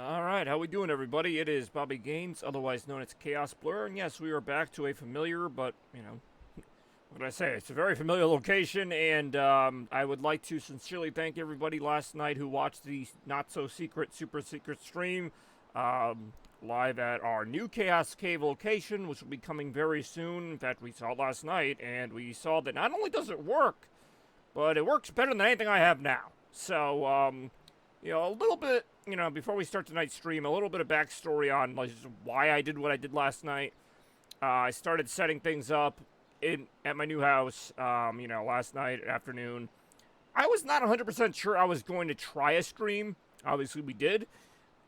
Alright, how we doing everybody? It is Bobby Gaines, otherwise known as Chaos Blur, and yes, we are back to a familiar, but, what can I say? It's a very familiar location, and I would like to sincerely thank everybody last night who watched the not-so-secret, super-secret stream live at our new Chaos Cave location, which will be coming very soon. In fact, we saw it last night, and we saw that not only does it work, but it works better than anything I have now. So, a little bit, before we start tonight's stream, a little bit of backstory on like, why I did what I did last night. I started setting things up at my new house, last night afternoon. I was not 100% sure I was going to try a stream. Obviously, we did.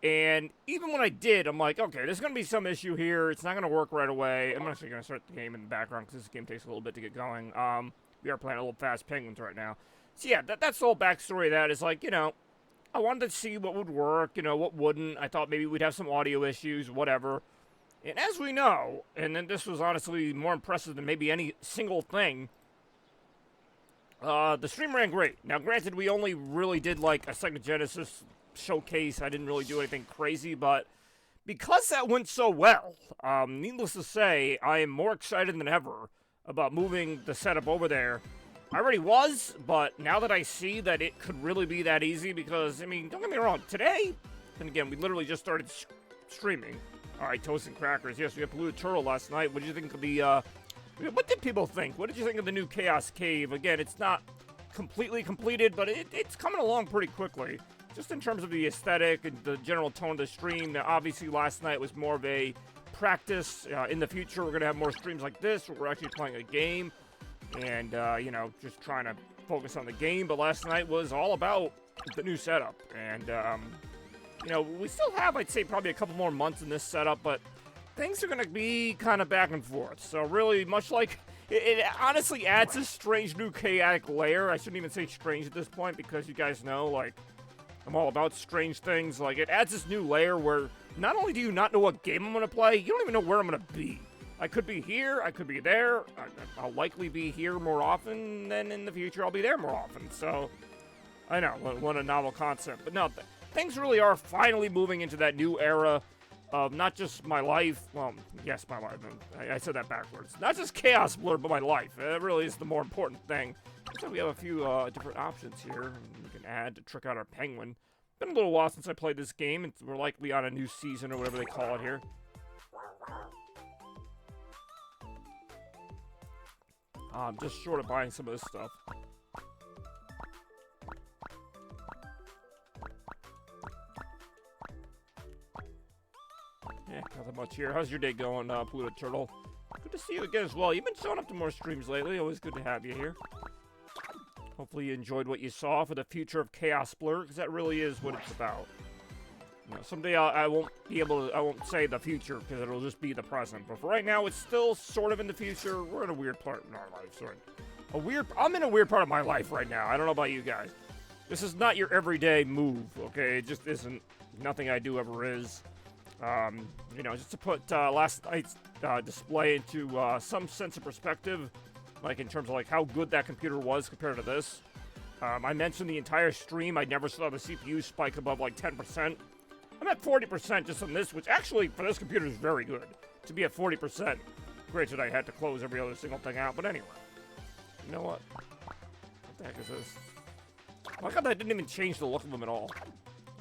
And even when I did, I'm like, okay, there's going to be some issue here. It's not going to work right away. I'm actually going to start the game in the background because this game takes a little bit to get going. We are playing a little Fast Penguins right now. So yeah, that's the whole backstory of that. Is like, I wanted to see what would work, what wouldn't. I thought maybe we'd have some audio issues, whatever. And as we know, and then this was honestly more impressive than maybe any single thing, the stream ran great. Now, granted, we only really did like a Sega Genesis showcase. I didn't really do anything crazy, but because that went so well, needless to say, I am more excited than ever about moving the setup over there. I already was, but now that I see that it could really be that easy, because, don't get me wrong, today, and again, we literally just started streaming. Alright, Toast and Crackers, yes, we had Blue Turtle last night. What did you think of the, what did people think? What did you think of the new Chaos Cave? Again, it's not completely completed, but it's coming along pretty quickly. Just in terms of the aesthetic and the general tone of the stream. Now, obviously, last night was more of a practice. In the future, we're going to have more streams like this, where we're actually playing a game. And, just trying to focus on the game. But last night was all about the new setup. And, we still have, I'd say, probably a couple more months in this setup. But things are going to be kind of back and forth. So really, much like, it honestly adds this strange new chaotic layer. I shouldn't even say strange at this point, because you guys know, like, I'm all about strange things. Like, it adds this new layer where not only do you not know what game I'm going to play, you don't even know where I'm going to be. I could be here, I could be there, I'll likely be here more often, than in the future I'll be there more often, so, I know, what a novel concept. But no, things really are finally moving into that new era of not just my life, well, yes, my life, I said that backwards. Not just Chaos Blur, but my life. It really is the more important thing. So we have a few different options here we can add to trick out our penguin. Been a little while since I played this game, and we're likely on a new season or whatever they call it here. I'm just short of buying some of this stuff. Yeah, nothing much here. How's your day going, Pluto Turtle? Good to see you again as well. You've been showing up to more streams lately. Always good to have you here. Hopefully you enjoyed what you saw for the future of Chaos Blur, because that really is what it's about. Someday I won't say the future, because it'll just be the present. But for right now, it's still sort of in the future. We're in a weird part in our life, sort of. I'm in a weird part of my life right now. I don't know about you guys. This is not your everyday move, okay? It just isn't. Nothing I do ever is. Just to put last night's display into some sense of perspective, like in terms of like how good that computer was compared to this. I mentioned the entire stream, I never saw the CPU spike above like 10%. I'm at 40% just on this, which actually, for this computer, is very good. To be at 40%. Granted, I had to close every other single thing out, but anyway. You know what? What the heck is this? I like how that didn't even change the look of them at all.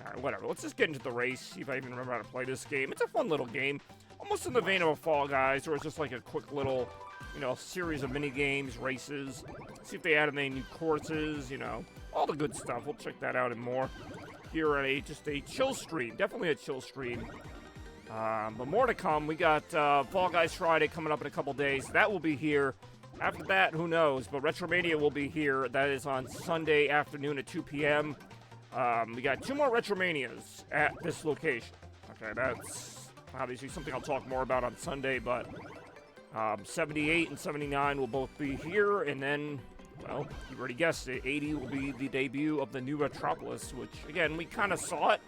Alright, whatever. Let's just get into the race, see if I even remember how to play this game. It's a fun little game. Almost in the vein of a Fall Guys, or it's just like a quick little, series of mini-games, races. See if they added any new courses, all the good stuff. We'll check that out and more. Here at just a chill stream. Definitely a chill stream. But more to come. We got Fall Guys Friday coming up in a couple days. That will be here. After that, who knows? But Retromania will be here. That is on Sunday afternoon at 2 p.m. We got 2 more Retromanias at this location. Okay, that's obviously something I'll talk more about on Sunday, but 78 and 79 will both be here, and then, well, you already guessed it, 80 will be the debut of the new Metropolis, which, again, we kind of saw it.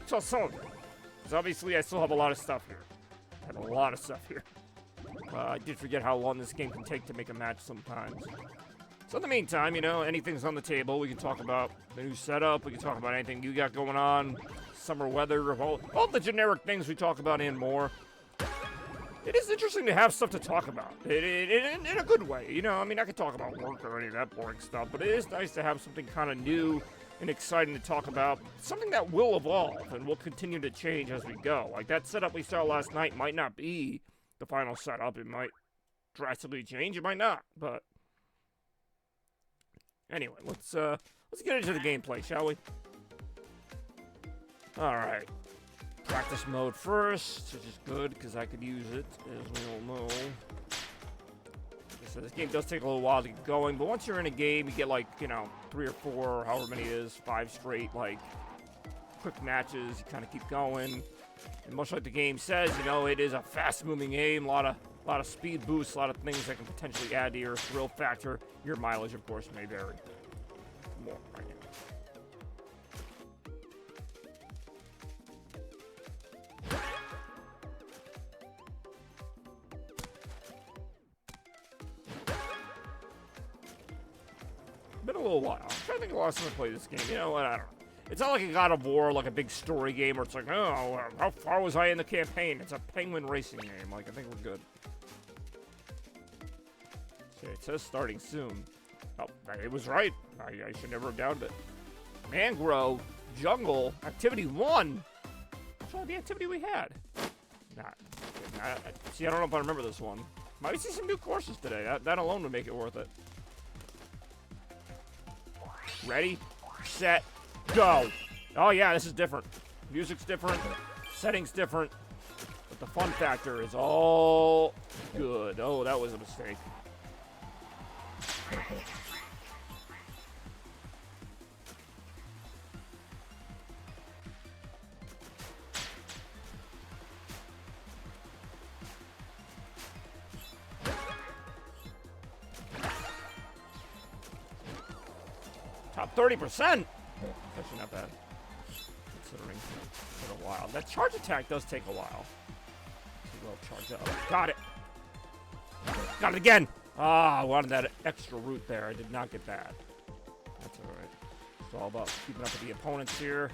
Saw some of it. Because obviously I still have a lot of stuff here. I have a lot of stuff here. I did forget how long this game can take to make a match sometimes. So in the meantime, anything's on the table. We can talk about the new setup. We can talk about anything you got going on. summer weather, all the generic things we talk about and more. It is interesting to have stuff to talk about, in a good way, you know? I mean, I could talk about work or any of that boring stuff, but it is nice to have something kind of new and exciting to talk about, something that will evolve and will continue to change as we go. Like, that setup we saw last night might not be the final setup. It might drastically change, it might not, but anyway, let's get into the gameplay, shall we? Alright. Practice mode first, which is good, because I could use it, as we all know. So this game does take a little while to get going, but once you're in a game, you get, like, you know, 3 or 4, or however many it is, 5 straight, like, quick matches. You kind of keep going. And much like the game says, you know, it is a fast-moving game, a lot of speed boosts, a lot of things that can potentially add to your thrill factor. Your mileage, of course, may vary. More right now. Been a little while. I'm trying to think of the last time I played this game. You know what? I don't know. It's not like a God of War, like a big story game where it's like, oh, how far was I in the campaign? It's a penguin racing game. Like, I think we're good. Okay, it says starting soon. Oh, it was right. I should never have doubted it. Mangrove, Jungle, Activity 1. What's all the activity we had? See, I don't know if I remember this one. Might see some new courses today. That alone would make it worth it. Ready, set, go. Oh yeah, this is different. Music's different, settings different, but the fun factor is all good. Oh, that was a mistake. Top 30%. Actually, not bad. Considering it's been a while. That charge attack does take a while. Well, charge up. Got it. Got it again. Ah, I wanted that extra root there. I did not get that. That's all right. It's all about keeping up with the opponents here.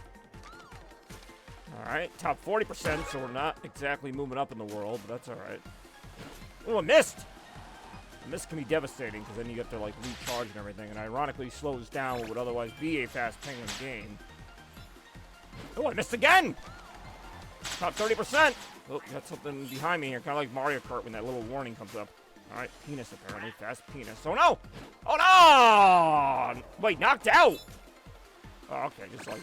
All right, top 40%. So we're not exactly moving up in the world, but that's all right. Oh, I missed. And this can be devastating because then you get to like recharge and everything, and ironically slows down what would otherwise be a fast penguin game. Oh, I missed again! Top 30%! Oh, got something behind me here, kind of like Mario Kart when that little warning comes up. Alright, penis apparently, fast penis. Oh no! Oh no! Wait, knocked out! Oh, okay, just like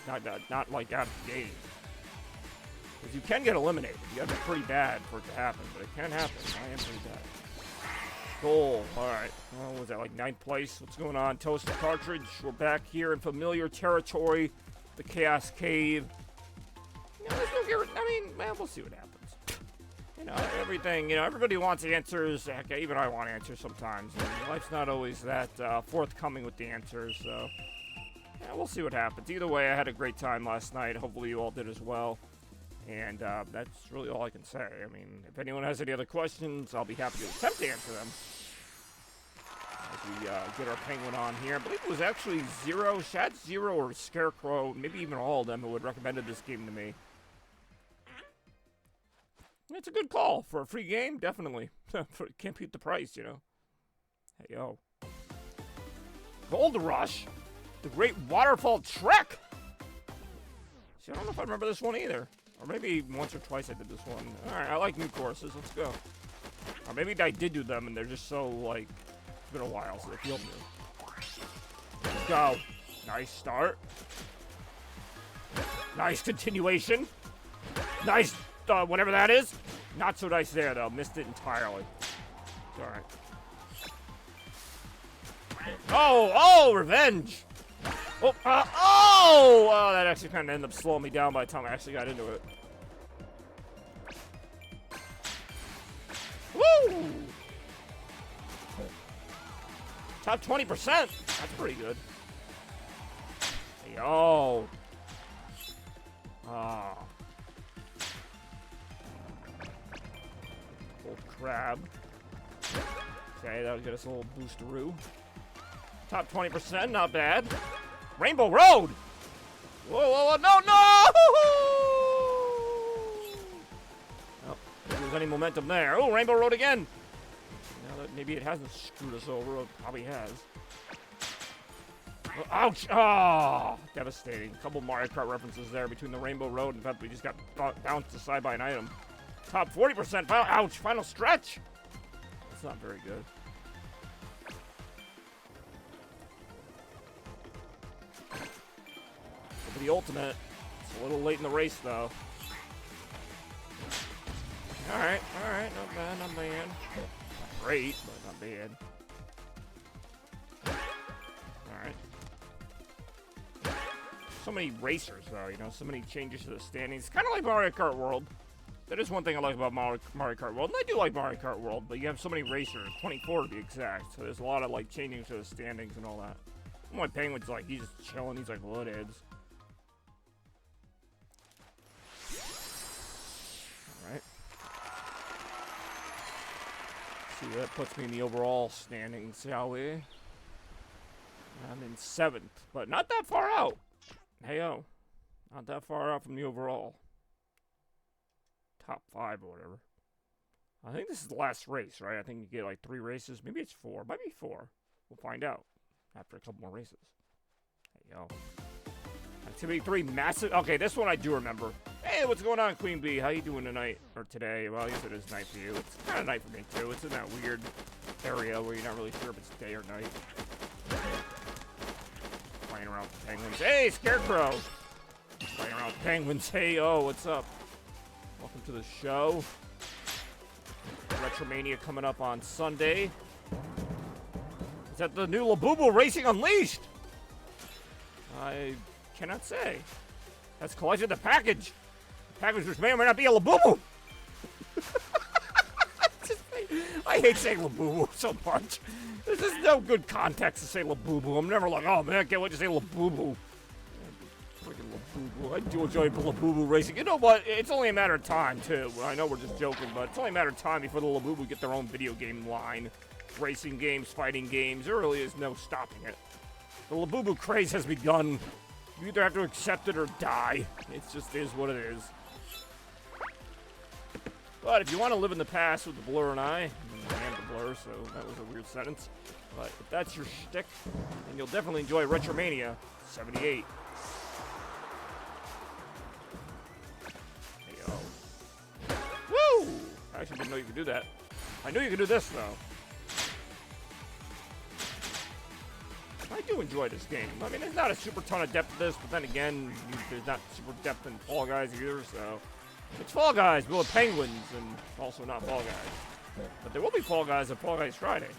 not like out of the game. Because you can get eliminated. You have to be pretty bad for it to happen, but it can happen. I am pretty bad. Goal. Alright. Well, what was that, like 9th place? What's going on? Toasted Cartridge. We're back here in familiar territory. The Chaos Cave. You know, I mean, man, we'll see what happens. You know, everything, you know, everybody wants answers. Heck, even I want answers sometimes. And life's not always that forthcoming with the answers, so yeah, we'll see what happens. Either way, I had a great time last night. Hopefully you all did as well. And that's really all I can say. I mean, if anyone has any other questions, I'll be happy to attempt to answer them. As we get our penguin on here. I believe it was actually Shad Zero or Scarecrow, maybe even all of them who had recommended this game to me. It's a good call. For a free game, definitely. Can't beat the price, you know. Hey, yo. Gold Rush. The Great Waterfall Trek. See, I don't know if I remember this one either. Or maybe once or twice I did this one. Alright, I like new courses. Let's go. Or maybe I did do them and they're just so, like, it's been a while, so they feel new. Let's go. Nice start. Nice continuation. Nice, whatever that is. Not so nice there, though. Missed it entirely. It's alright. Oh, revenge! Oh, that actually kind of ended up slowing me down by the time I actually got into it. Woo! Top 20%. That's pretty good. Hey, yo. Ah. Old crab. Okay, that'll get us a little boosteroo. Top 20%, not bad. Rainbow Road! Whoa, no! any momentum there. Oh, Rainbow Road again. Now that maybe it hasn't screwed us over. It probably has. Oh, ouch! Oh, devastating. A couple Mario Kart references there between the Rainbow Road and the fact we just got bounced aside by an item. Top 40%. Ouch! Final stretch. That's not very good. For the ultimate. It's a little late in the race, though. Alright, not bad, not bad. Not great, but not bad. Alright. So many racers, though, you know, so many changes to the standings. Kind of like Mario Kart World. That is one thing I like about Mario Kart World, and I do like Mario Kart World, but you have so many racers, 24 to be exact, so there's a lot of, like, changing to the standings and all that. My Penguin's like, he's just chilling, he's like, what is? Alright. See where that puts me in the overall standings, shall we? I'm in 7th, but not that far out. Hey-o. Not that far out from the overall. Top 5 or whatever. I think this is the last race, right? I think you get like 3 races. Maybe it's 4. Might be 4. We'll find out after a couple more races. Hey-o. Activity 3, massive. Okay, this one I do remember. Hey, what's going on, Queen Bee? How you doing tonight? Or today? Well, I guess it is night for you. It's kind of night for me, too. It's in that weird area where you're not really sure if it's day or night. Playing around with the penguins. Hey, Scarecrow! Playing around with penguins. Hey, oh, what's up? Welcome to the show. Retromania coming up on Sunday. Is that the new Labubu Racing Unleashed? I cannot say. Has collected the package. The package which may or may not be a Labubu. I hate saying Labubu so much. There's just no good context to say Labubu. I'm never like, oh man, I can't wait to say Labubu. Freaking Labubu. I do enjoy Labubu Racing. You know what? It's only a matter of time, too. I know we're just joking, but it's only a matter of time before the Labubu get their own video game line. Racing games, fighting games. There really is no stopping it. The Labubu craze has begun. You either have to accept it or die. It just is what it is. But if you want to live in the past with the Blur and I am the Blur, so that was a weird sentence. But if that's your shtick, then you'll definitely enjoy Retromania 78. Hey, yo. Woo! I actually didn't know you could do that. I knew you could do this, though. I do enjoy this game. I mean, there's not a super ton of depth to this, but then again, there's not super depth in Fall Guys either, so... It's Fall Guys, but with penguins, and also not Fall Guys. But there will be Fall Guys at Fall Guys Friday.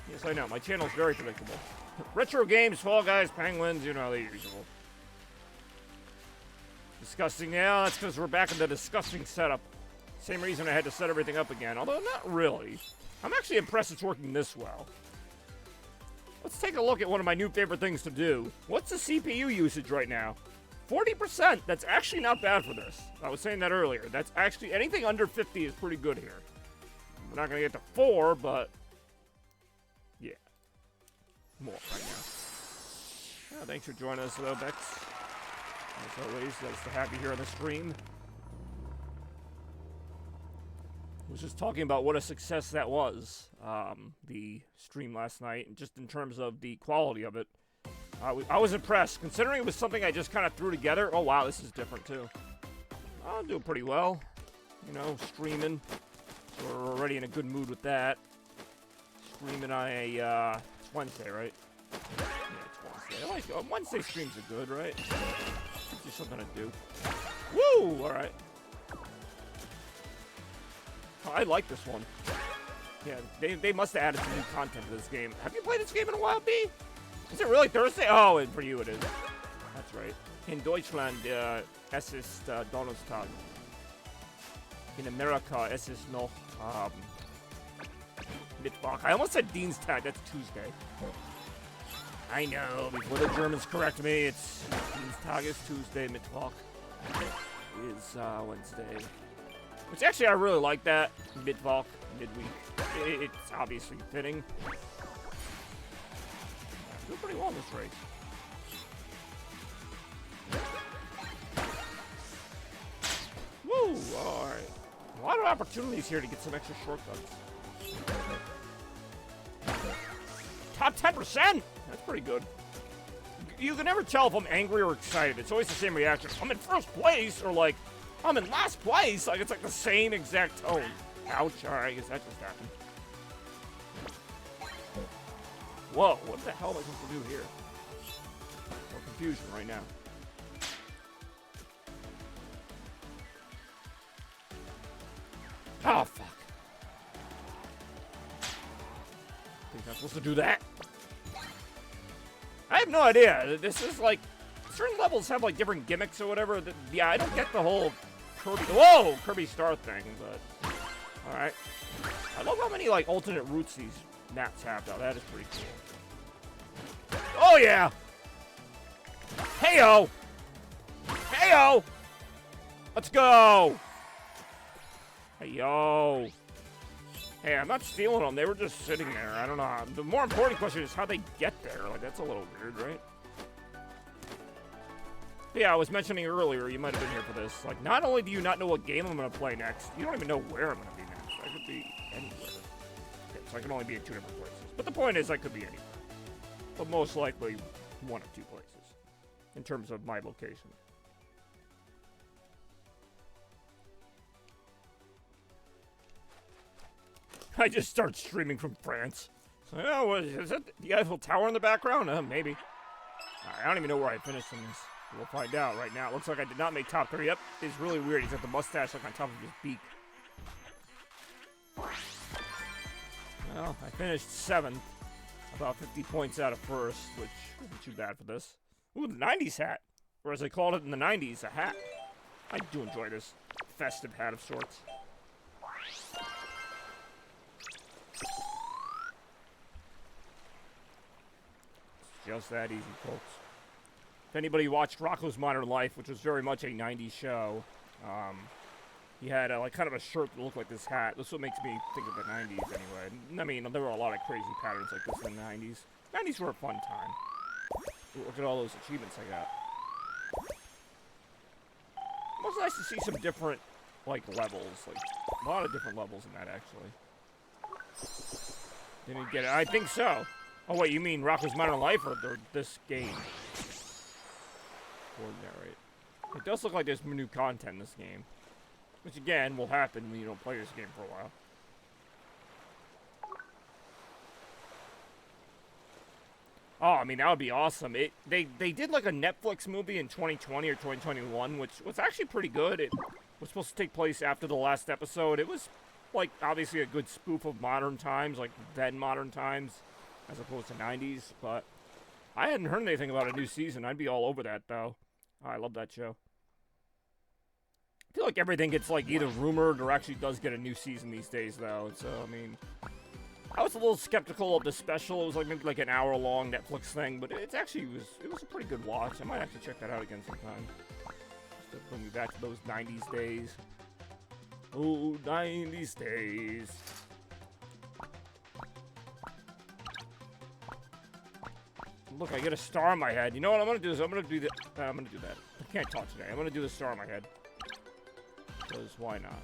Yes, I know. My channel's very predictable. Retro games, Fall Guys, penguins, you know, the usual. Disgusting. Yeah, that's because we're back in the disgusting setup. Same reason I had to set everything up again, although not really. I'm actually impressed it's working this well. Let's take a look at one of my new favorite things to do. What's the CPU usage right now? 40%. That's actually not bad for this. I was saying that earlier. That's actually, anything under 50 is pretty good here. We're not going to get to 4, but yeah. More right now. Thanks for joining us, though, Bex. As always, nice to have you here on the stream. I was just talking about what a success that was, the stream last night, and just in terms of the quality of it. I was impressed, considering it was something I just kind of threw together. Oh, wow, this is different, too. I'll do pretty well. You know, streaming. So we're already in a good mood with that. Streaming on a, it's Wednesday, right? Yeah, it's Wednesday. Wednesday streams are good, right? It's just something to do. Woo! Alright. Oh, I like this one. Yeah, they must have added some new content to this game. Have you played this game in a while, B? Is it really Thursday? Oh, and for you it is. That's right. In Deutschland, es ist Donnerstag. In America, es ist noch Mittwoch. I almost said Dienstag. That's Tuesday. I know. Before the Germans correct me, it's Dienstag is Tuesday. Mittwoch is Wednesday. Which actually, I really like that. Mittwoch, midweek. It's obviously fitting. Doing pretty well in this race. Woo! Alright. A lot of opportunities here to get some extra shortcuts. Top 10%! That's pretty good. You can never tell if I'm angry or excited. It's always the same reaction. I'm in first place, or like, I'm in last place. Like, it's like the same exact tone. Ouch. Alright, I guess that just happened. Whoa, what the hell am I supposed to do here? More confusion right now. Oh, fuck. Think I'm supposed to do that? I have no idea. This is like, certain levels have like different gimmicks or whatever. Yeah, I don't get the whole Kirby, whoa, Kirby Star thing, but alright. I love how many like alternate routes these maps have though. That is pretty cool. Oh yeah! Heyo! Heyo! Let's go! Heyo! Hey, I'm not stealing them. They were just sitting there. I don't know. The more important question is how they get there. Like, that's a little weird, right? Yeah, I was mentioning earlier, you might have been here for this. Like, not only do you not know what game I'm going to play next, you don't even know where I'm going to be next. I could be anywhere. Okay, so I can only be in 2 different places. But the point is, I could be anywhere. But most likely, 1 of 2 places. In terms of my location. I just start streaming from France. So, oh, is that the Eiffel Tower in the background? Maybe. Right, I don't even know where I finished in this. We'll find out right now. It looks like I did not make top 3. Yep, it's really weird. He's got the mustache like on top of his beak. Well, I finished 7th. About 50 points out of 1st, which isn't too bad for this. Ooh, the 90s hat. Or as they called it in the 90s, a hat. I do enjoy this festive hat of sorts. Just that easy, folks. If anybody watched Rocko's Modern Life, which was very much a 90s show, he had like kind of a shirt that looked like this hat. This is what makes me think of the 90s anyway. I mean, there were a lot of crazy patterns like this in the 90s. 90s were a fun time. Ooh, look at all those achievements I got. It was nice to see some different, like, levels. Like, a lot of different levels in that, actually. Didn't get it. I think so. Oh, wait, you mean Rocko's Modern Life or this game? Ordinary. It does look like there's new content in this game. Which, again, will happen when you don't play this game for a while. Oh, I mean, that would be awesome. They did, like, a Netflix movie in 2020 or 2021, which was actually pretty good. It was supposed to take place after the last episode. It was, like, obviously a good spoof of modern times, like, then modern times, as opposed to 90s, but I hadn't heard anything about a new season. I'd be all over that, though. Oh, I love that show. I feel like everything gets, like, either rumored or actually does get a new season these days, though. So, I mean, I was a little skeptical of the special. It was, like, maybe, like, an hour-long Netflix thing, but it was a pretty good watch. I might actually check that out again sometime. Just to bring me back to those 90s days. Oh, 90s days. Look, I get a star in my head. You know what I'm gonna do is I'm gonna do that. I can't talk today. I'm gonna do the star in my head. Because why not?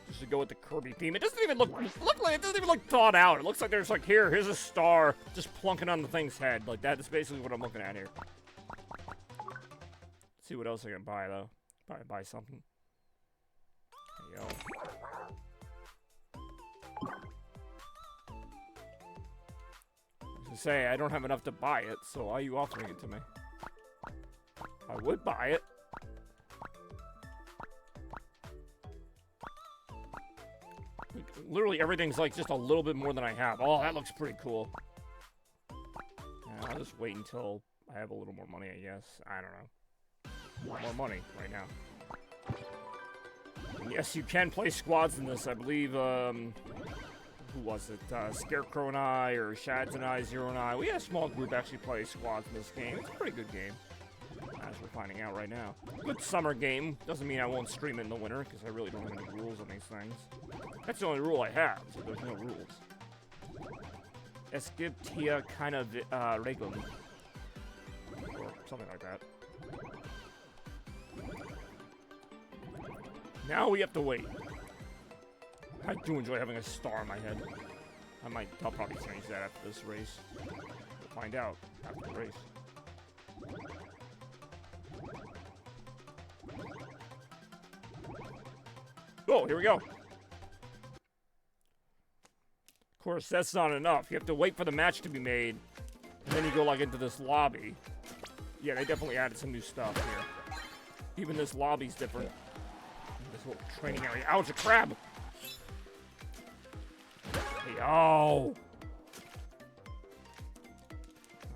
Just to go with the Kirby theme. It doesn't even look like it doesn't even look thought out. It looks like there's like here's a star just plunking on the thing's head. Like that is basically what I'm looking at here. Let's see what else I can buy though. Probably buy something. There you go. To say I don't have enough to buy it, so why are you offering it to me? I would buy it. Like, literally everything's like just a little bit more than I have. Oh, that looks pretty cool. Yeah, I'll just wait until I have a little more money, I guess. I don't know. More money right now. And yes, you can play squads in this. I believe, who was it? Scarecrow and I, or Shads and I, Zero and I. We had a small group actually play squads in this game. It's a pretty good game, as we're finding out right now. Good summer game. Doesn't mean I won't stream it in the winter, because I really don't have any rules on these things. That's the only rule I have, so there's no rules. Es gibt hier keine Regeln. Or something like that. Now we have to wait. I do enjoy having a star in my head. I'll probably change that after this race. We'll find out after the race. Oh, here we go. Of course, that's not enough. You have to wait for the match to be made, and then you go like into this lobby. Yeah, they definitely added some new stuff here. Even this lobby's different. This little training area. Ouch, a crab! Hey, oh!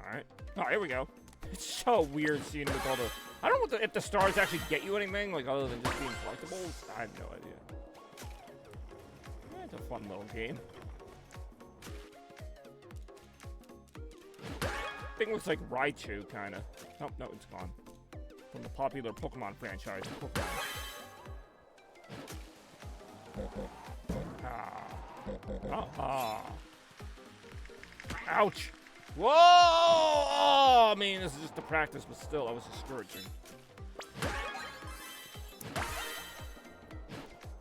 Alright. Oh, here we go. It's so weird seeing with all the... I don't know if the stars actually get you anything, like, other than just being collectibles. I have no idea. It's a fun little game. Thing looks like Raichu, kinda. Oh, no, it's gone. From the popular Pokemon franchise, Pokemon. Ouch! Whoa! Oh, I mean, this is just a practice, but still, that was discouraging.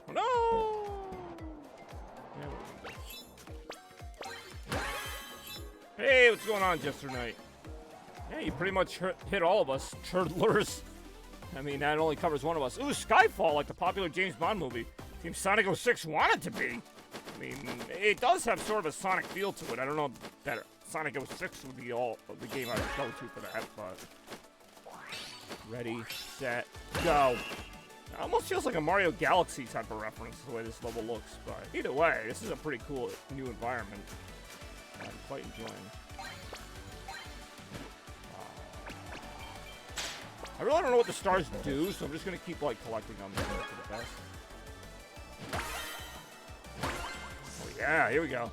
Oh, no! Hey, what's going on, Jester Knight? Yeah, you pretty much hit all of us, turtlers. I mean, that only covers one of us. Ooh, Skyfall, like the popular James Bond movie. Team Sonic 06 wanted to be. I mean, it does have sort of a Sonic feel to it. I don't know that Sonic 06 would be all of the game I would go to for that, but... Ready, set, go. It almost feels like a Mario Galaxy type of reference, the way this level looks, but either way, this is a pretty cool new environment. I'm quite enjoying. I really don't know what the stars do, so I'm just gonna keep like collecting them for the best. Oh yeah, here we go.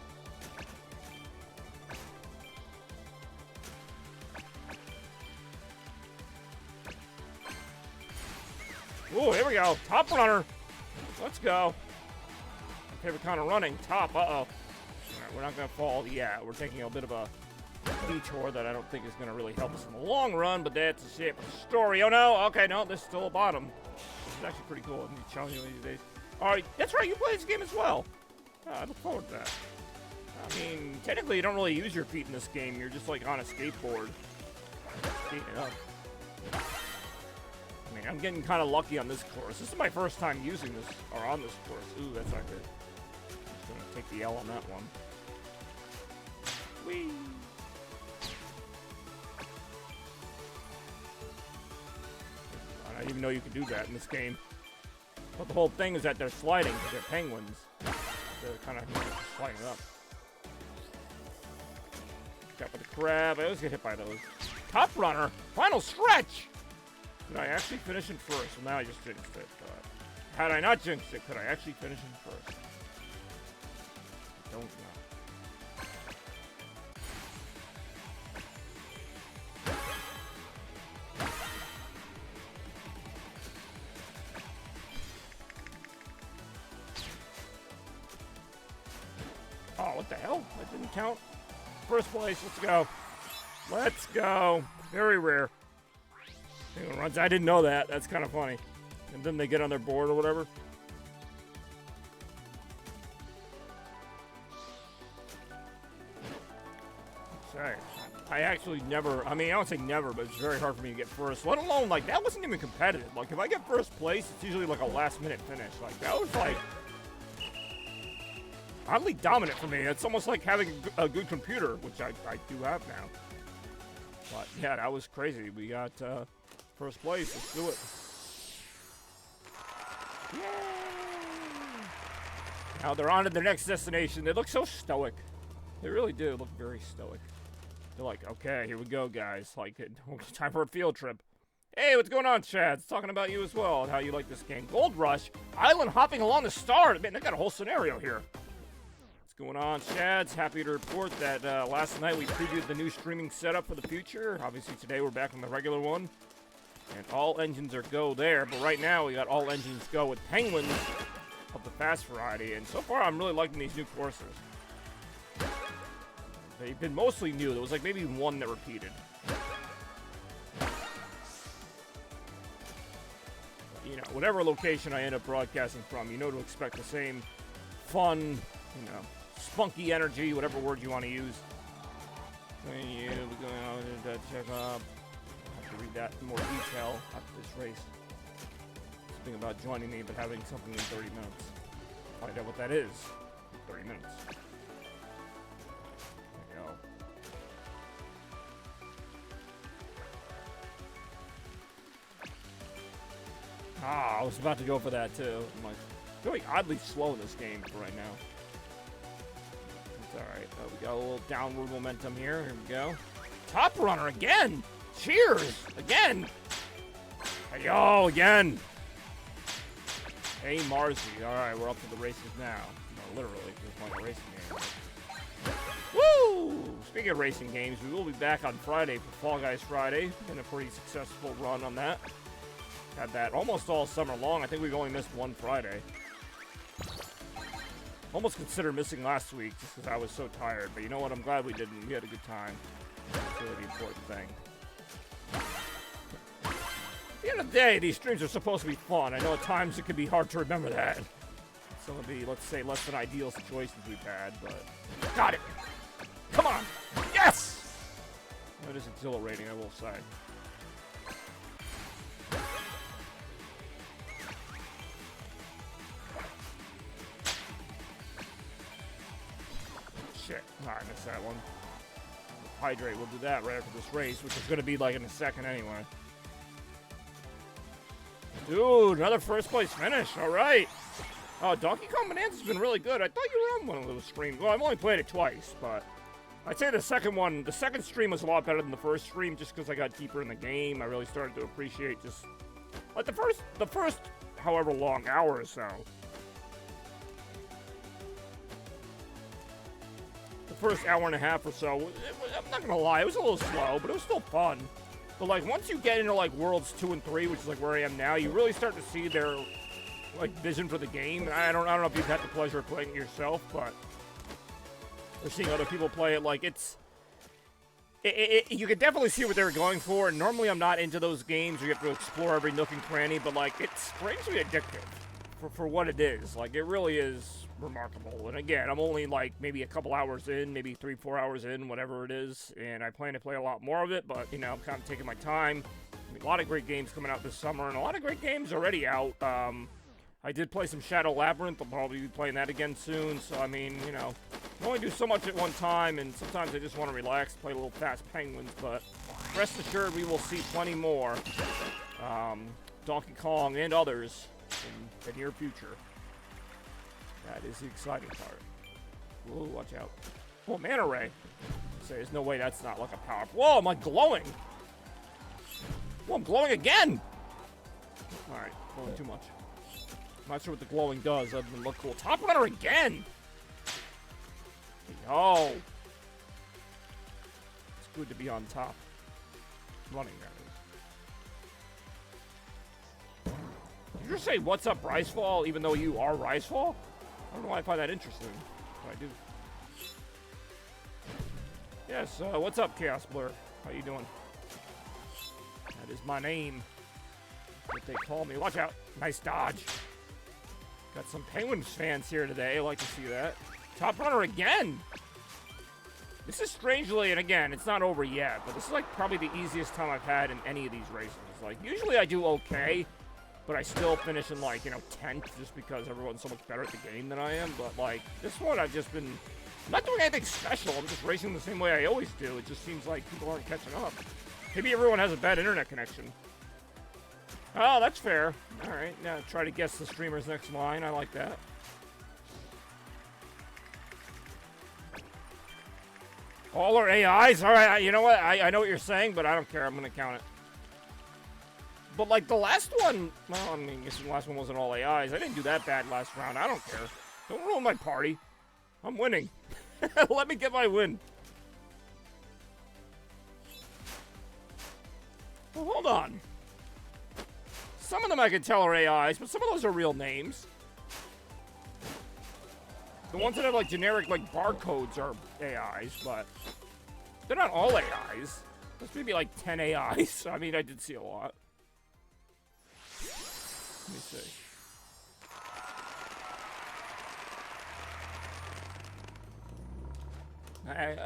Oh, here we go. Top runner. Let's go. My favorite kind of running. Top. Uh-oh. All right, we're not gonna fall yet. We're taking a bit of a detour that I don't think is going to really help us in the long run, but that's the shape of the story. Oh no, okay, no, there's still a bottom. This is actually pretty cool. I'm challenging you these days. Alright, that's right, you play this game as well. I look forward to that. I mean, technically you don't really use your feet in this game. You're just like on a skateboard. Skating it up. I mean, I'm getting kind of lucky on this course. This is my first time using this, or on this course. Ooh, that's not good. I'm just going to take the L on that one. Whee! I didn't even know you could do that in this game. But the whole thing is that they're sliding because they're penguins. They're kind of sliding it up. Got with the crab. I always get hit by those. Top runner. Final stretch. Did I actually finish in first? Well, now I just jinxed it. But had I not jinxed it, could I actually finish in first? I don't know. Oh, what the hell? That didn't count. First place, let's go. Let's go. Very rare. Anyone runs, I didn't know that. That's kind of funny. And then they get on their board or whatever. Sorry. I actually never, I mean, I don't say never, but it's very hard for me to get first. Let alone, like, that wasn't even competitive. Like, if I get first place, it's usually like a last-minute finish. Like, that was like... oddly dominant for me. It's almost like having a good computer, which I do have now. But yeah, that was crazy. We got first place. Let's do it. Yay! Now they're on to their next destination. They look so stoic. They really do look very stoic. They're like, okay, here we go, guys. Like, time for a field trip. Hey, what's going on, Chad? It's talking about you as well and how you like this game. Gold Rush, island hopping along the stars. Man, they got a whole scenario here. What's going on, Chads? Happy to report that last night we previewed the new streaming setup for the future. Obviously, today we're back on the regular one. And all engines are go there. But right now, we got all engines go with penguins of the fast variety. And so far, I'm really liking these new courses. They've been mostly new. There was like maybe one that repeated. But, you know, whatever location I end up broadcasting from, you know to expect the same fun, you know, spunky energy, whatever word you want to use. And we're going on to check up. I'll have to read that in more detail after this race. Something about joining me, but having something in 30 minutes. Find out what that is in 30 minutes. There you go. Ah, I was about to go for that too. I'm like, feeling oddly slow in this game right now. It's alright. We got a little downward momentum here. Here we go. Top runner again! Cheers! Again! Hey, yo, again! Hey, Marzi. Alright, we're up to the races now. No, literally, we're playing a racing game. Woo! Speaking of racing games, we will be back on Friday for Fall Guys Friday. Been a pretty successful run on that. Had that almost all summer long. I think we've only missed one Friday. Almost considered missing last week just because I was so tired. But you know what? I'm glad we didn't. We had a good time. That's really the important thing. At the end of the day, these streams are supposed to be fun. I know at times it can be hard to remember that. Some of the, let's say, less than ideal situations we've had, but... Got it! Come on! Yes! That is exhilarating, I will say. Shit. Alright, missed that one. Hydrate, we'll do that right after this race, which is going to be like in a second anyway. Dude, another first place finish. Alright. Oh, Donkey Kong Bonanza's been really good. I thought you were on one of those streams. Well, I've only played it twice, but I'd say the second stream was a lot better than the first stream just because I got deeper in the game. I really started to appreciate just, like, the first however long, hour or so. The first hour and a half or so, I'm not gonna lie, it was a little slow, but it was still fun. But, like, once you get into, like, Worlds 2 and 3, which is, like, where I am now, you really start to see their, like, vision for the game. And I don't know if you've had the pleasure of playing it yourself, but or seeing other people play it, like, you can definitely see what they were going for. And normally I'm not into those games where you have to explore every nook and cranny, but, like, it's strangely addictive for what it is. Like, it really is remarkable. And again, I'm only, like, maybe a couple hours in, maybe 3-4 hours in, whatever it is, and I plan to play a lot more of it, but, you know, I'm kind of taking my time. I mean, a lot of great games coming out this summer, and a lot of great games already out. I did play some Shadow Labyrinth. I'll probably be playing that again soon, so, I mean, you know, I only do so much at one time, and sometimes I just want to relax, play a little Fast Penguins, but rest assured we will see plenty more Donkey Kong and others in the near future. That is the exciting part. Whoa, watch out. Oh, Mana Ray. Say, there's no way that's not like a power. Whoa, am I glowing? Whoa, I'm glowing again! Alright, glowing too much. I'm not sure what the glowing does other than look cool. Top runner again! Oh! It's good to be on top. Running, that is. Did you just say, what's up, Ricefall, even though you are Ricefall? I don't know why I find that interesting, but I do. Yes, what's up, Chaos Blur? How you doing? That is my name. What they call me. Watch out. Nice dodge. Got some Penguins fans here today. I like to see that. Top runner again! This is strangely, and again, it's not over yet, but this is like probably the easiest time I've had in any of these races. Like, usually I do okay, but I still finish in, like, you know, 10th just because everyone's so much better at the game than I am. But, like, this one I've just been not doing anything special. I'm just racing the same way I always do. It just seems like people aren't catching up. Maybe everyone has a bad internet connection. Oh, that's fair. Alright, now try to guess the streamer's next line. I like that. All are AIs? Alright, you know what? I know what you're saying, but I don't care. I'm going to count it. But, like, the last one... Well, I mean, I guess the last one wasn't all AIs. I didn't do that bad last round. I don't care. Don't ruin my party. I'm winning. Let me get my win. Well, hold on. Some of them I can tell are AIs, but some of those are real names. The ones that have, like, generic, like, barcodes are AIs, but they're not all AIs. There's maybe, like, 10 AIs. I mean, I did see a lot. Let me see.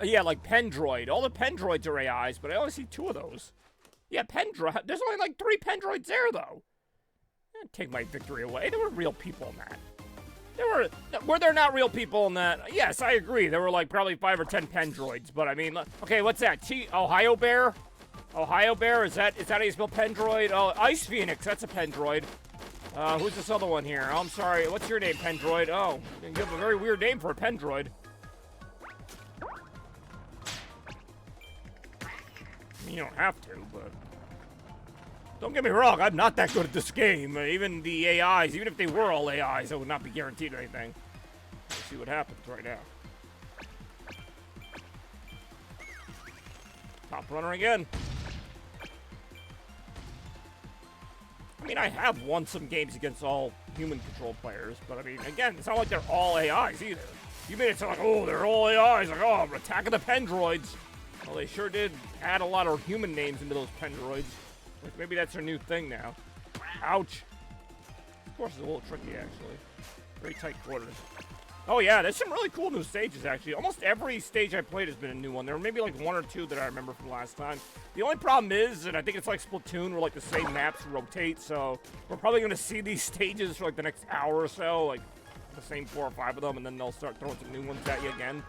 Yeah, like Pendroid. All the Pendroids are AIs, but I only see 2 of those. Yeah, Pendroid. There's only like 3 Pendroids there, though. Take my victory away. There were real people in that. Were there not real people in that? Yes, I agree. There were like probably 5 or 10 Pendroids, but I mean, okay, what's that? Ohio Bear? Ohio Bear? Is that how you spell Pendroid? Oh, Ice Phoenix. That's a Pendroid. Who's this other one here? Oh, I'm sorry. What's your name, Pendroid? Oh, you have a very weird name for a Pendroid. You don't have to, but don't get me wrong, I'm not that good at this game. Even the AIs, even if they were all AIs, I would not be guaranteed anything. Let's see what happens right now. Top runner again. I mean, I have won some games against all human-controlled players, but I mean, again, it's not like they're all AIs either. You made it sound like, oh, they're all AIs, like, oh, I'm attacking the Pendroids. Well, they sure did add a lot of human names into those Pendroids. Like, maybe that's their new thing now. Ouch. Of course, it's a little tricky, actually. Very tight quarters. Oh, yeah, there's some really cool new stages, actually. Almost every stage I played has been a new one. There were maybe, like, 1 or 2 that I remember from last time. The only problem is, and I think it's like Splatoon, where, like, the same maps rotate, so we're probably going to see these stages for, like, the next hour or so, like, the same 4 or 5 of them, and then they'll start throwing some new ones at you again.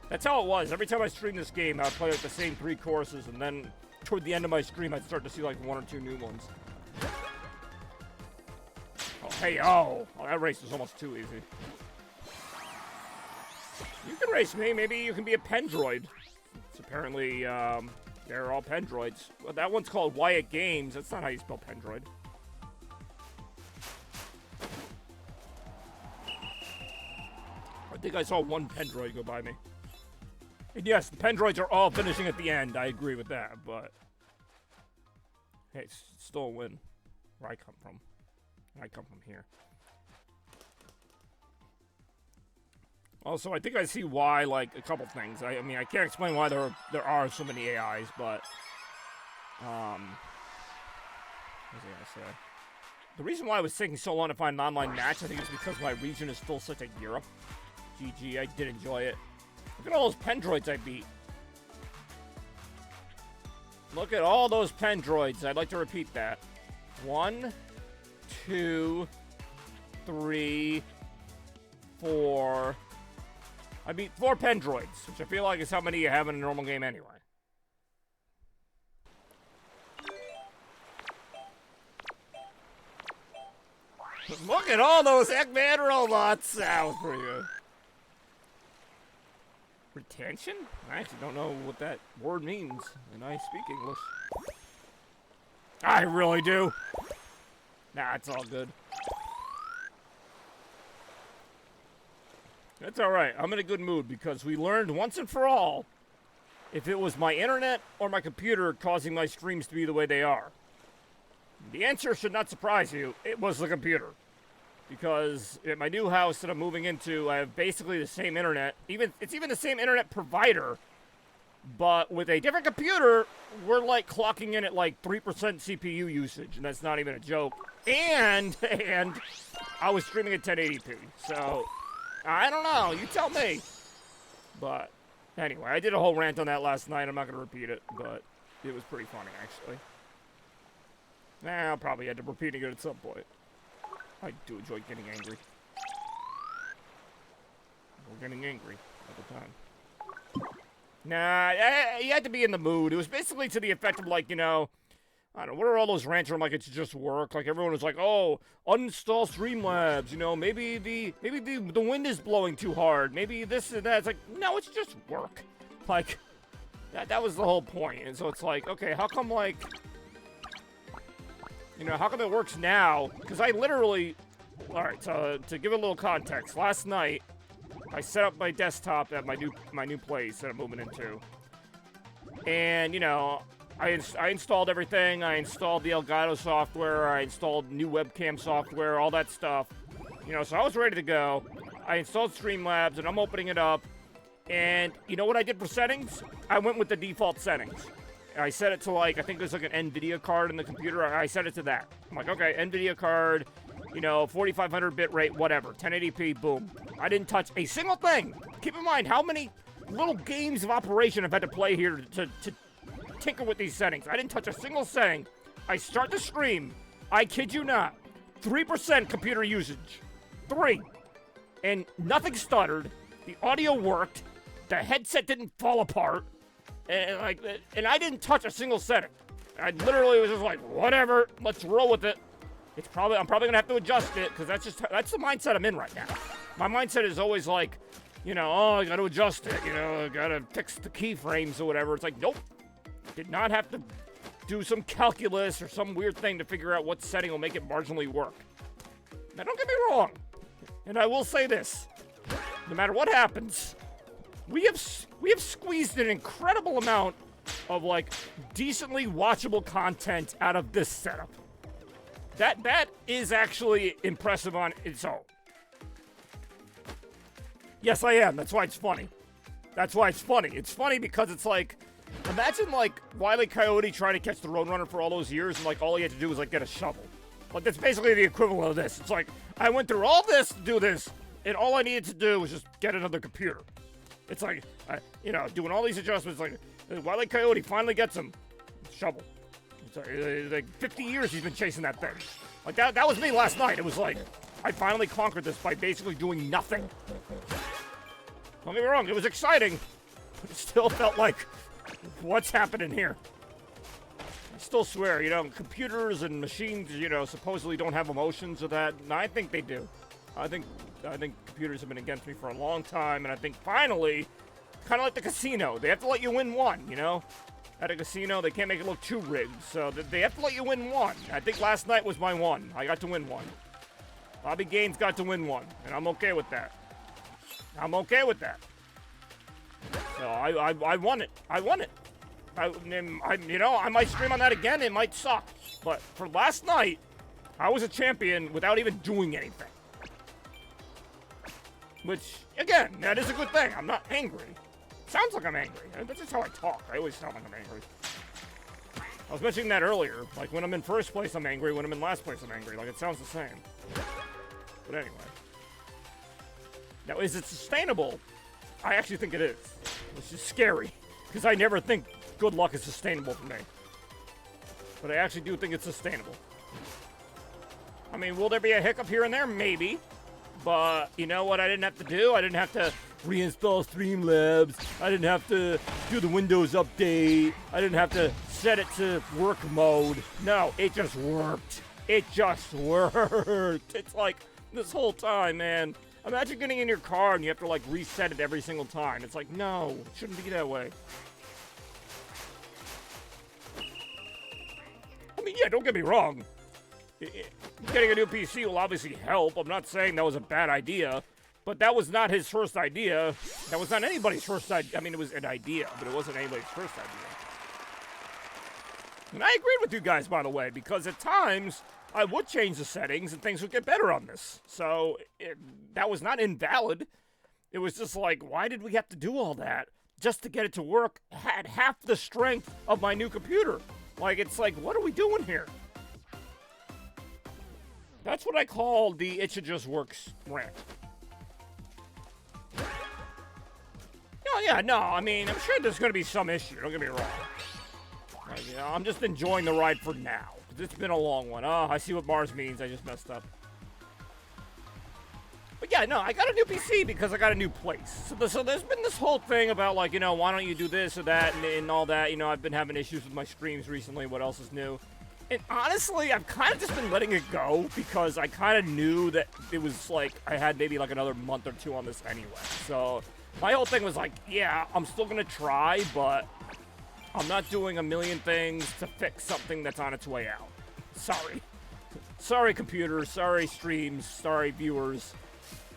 That's how it was. Every time I streamed this game, I would play like the same 3 courses, and then toward the end of my stream, I'd start to see like 1 or 2 new ones. Oh, hey, oh, that race was almost too easy. You can race me. Maybe you can be a Pendroid. It's apparently, they're all Pendroids. Well, that one's called Wyatt Games. That's not how you spell Pendroid. I think I saw 1 Pendroid go by me. And yes, the Pendroids are all finishing at the end. I agree with that, but hey, it's still a win where I come from. I come from here. Also, I think I see why, like, a couple things. I mean, I can't explain why there are so many AIs, but what was I gonna say? The reason why I was taking so long to find an online match, I think it's because my region is still such a Europe. GG, I did enjoy it. Look at all those Pendroids I beat. Look at all those Pendroids. I'd like to repeat that. 1, 2, 3, 4. I beat 4 Pendroids, which I feel like is how many you have in a normal game anyway. Look at all those Eggman robots. That was pretty good. Retention? I actually don't know what that word means, and I speak English. I really do. Nah, it's all good. That's alright. I'm in a good mood because we learned once and for all if it was my internet or my computer causing my streams to be the way they are. The answer should not surprise you. It was the computer. Because at my new house that I'm moving into, I have basically the same internet. It's even the same internet provider. But with a different computer, we're like clocking in at like 3% CPU usage. And that's not even a joke. And I was streaming at 1080p. So, I don't know. You tell me. But anyway, I did a whole rant on that last night. I'm not going to repeat it. But it was pretty funny, actually. I'll probably end up repeating it at some point. I do enjoy getting angry. We're getting angry all the time. Nah, you had to be in the mood. It was basically to the effect of like, you know, I don't know, what are all those rants where I'm like, it's just work? Like everyone was like, oh, uninstall Streamlabs, you know, maybe the wind is blowing too hard. Maybe this and that. It's like, no, it's just work. Like, that was the whole point. And so it's like, okay, how come like, you know, how come it works now? Because I literally, alright, so to give a little context, last night, I set up my desktop at my new place that I'm moving into. And, you know, I installed everything. I installed the Elgato software. I installed new webcam software, all that stuff. You know, so I was ready to go. I installed Streamlabs, and I'm opening it up. And you know what I did for settings? I went with the default settings. I set it to like, I think there's like an NVIDIA card in the computer. I set it to that. I'm like, okay, NVIDIA card, you know, 4500 bit rate, whatever, 1080p, boom. I didn't touch a single thing. Keep in mind how many little games of operation I've had to play here to tinker with these settings. I didn't touch a single setting. I start the stream, I kid you not, 3% computer usage. 3. And nothing stuttered. The audio worked. The headset didn't fall apart. And I didn't touch a single setting. I literally was just like, whatever, let's roll with it. I'm probably gonna have to adjust it, because that's the mindset I'm in right now. My mindset is always like, you know, oh, I gotta adjust it, you know, I gotta fix the keyframes or whatever. It's like, nope. Did not have to do some calculus or some weird thing to figure out what setting will make it marginally work. Now, don't get me wrong. And I will say this. No matter what happens, we have squeezed an incredible amount of, like, decently watchable content out of this setup. That is actually impressive on its own. Yes, I am. That's why it's funny. That's why it's funny. It's funny because it's like, imagine, like, Wile E. Coyote trying to catch the Roadrunner for all those years, and, like, all he had to do was, like, get a shovel. Like, that's basically the equivalent of this. It's like, I went through all this to do this, and all I needed to do was just get another computer. It's like, you know, doing all these adjustments, like, Wile E. Coyote finally gets him. Shovel. It's like 50 years he's been chasing that thing. Like, that was me last night. It was like, I finally conquered this by basically doing nothing. Don't get me wrong, it was exciting, but it still felt like, what's happening here? I still swear, you know, computers and machines, you know, supposedly don't have emotions or that. No, I think they do. I think computers have been against me for a long time, and I think finally, kind of like the casino, they have to let you win one, you know? At a casino, they can't make it look too rigged, so they have to let you win one. I think last night was my one. I got to win one. Bobby Gaines got to win one, and I'm okay with that. I'm okay with that. So I won it. I won it. You know, I might stream on that again. It might suck, but for last night, I was a champion without even doing anything. Which, again, that is a good thing. I'm not angry. Sounds like I'm angry. That's just how I talk. I always sound like I'm angry. I was mentioning that earlier. Like, when I'm in first place, I'm angry. When I'm in last place, I'm angry. Like, it sounds the same. But anyway. Now, is it sustainable? I actually think it is. Which is scary. Because I never think good luck is sustainable for me. But I actually do think it's sustainable. I mean, will there be a hiccup here and there? Maybe. But you know what I didn't have to do? I didn't have to reinstall Streamlabs. I didn't have to do the Windows update. I didn't have to set it to work mode. No, it just worked. It just worked. It's like, this whole time, man. Imagine getting in your car and you have to, like, reset it every single time. It's like, no, it shouldn't be that way. I mean, yeah, don't get me wrong. Getting a new PC will obviously help. I'm not saying that was a bad idea, but that was not his first idea. That was not anybody's first idea. I mean, it was an idea, but it wasn't anybody's first idea. And I agreed with you guys, by the way, because at times I would change the settings and things would get better on this. So that was not invalid. It was just like, why did we have to do all that just to get it to work at half the strength of my new computer? Like, it's like, what are we doing here? That's what I call the it should just works rant. No, yeah, no, I mean, I'm sure there's going to be some issue, don't get me wrong. Like, you know, I'm just enjoying the ride for now. It's been a long one. Oh, I see what Mars means. I just messed up. But yeah, no, I got a new PC because I got a new place. So there's been this whole thing about, like, you know, why don't you do this or that and all that. You know, I've been having issues with my streams recently. What else is new? And honestly, I've kind of just been letting it go because I kind of knew that it was like I had maybe like another month or two on this anyway. So my whole thing was like, yeah, I'm still going to try, but I'm not doing a million things to fix something that's on its way out. Sorry. Sorry, computers. Sorry, streams. Sorry, viewers.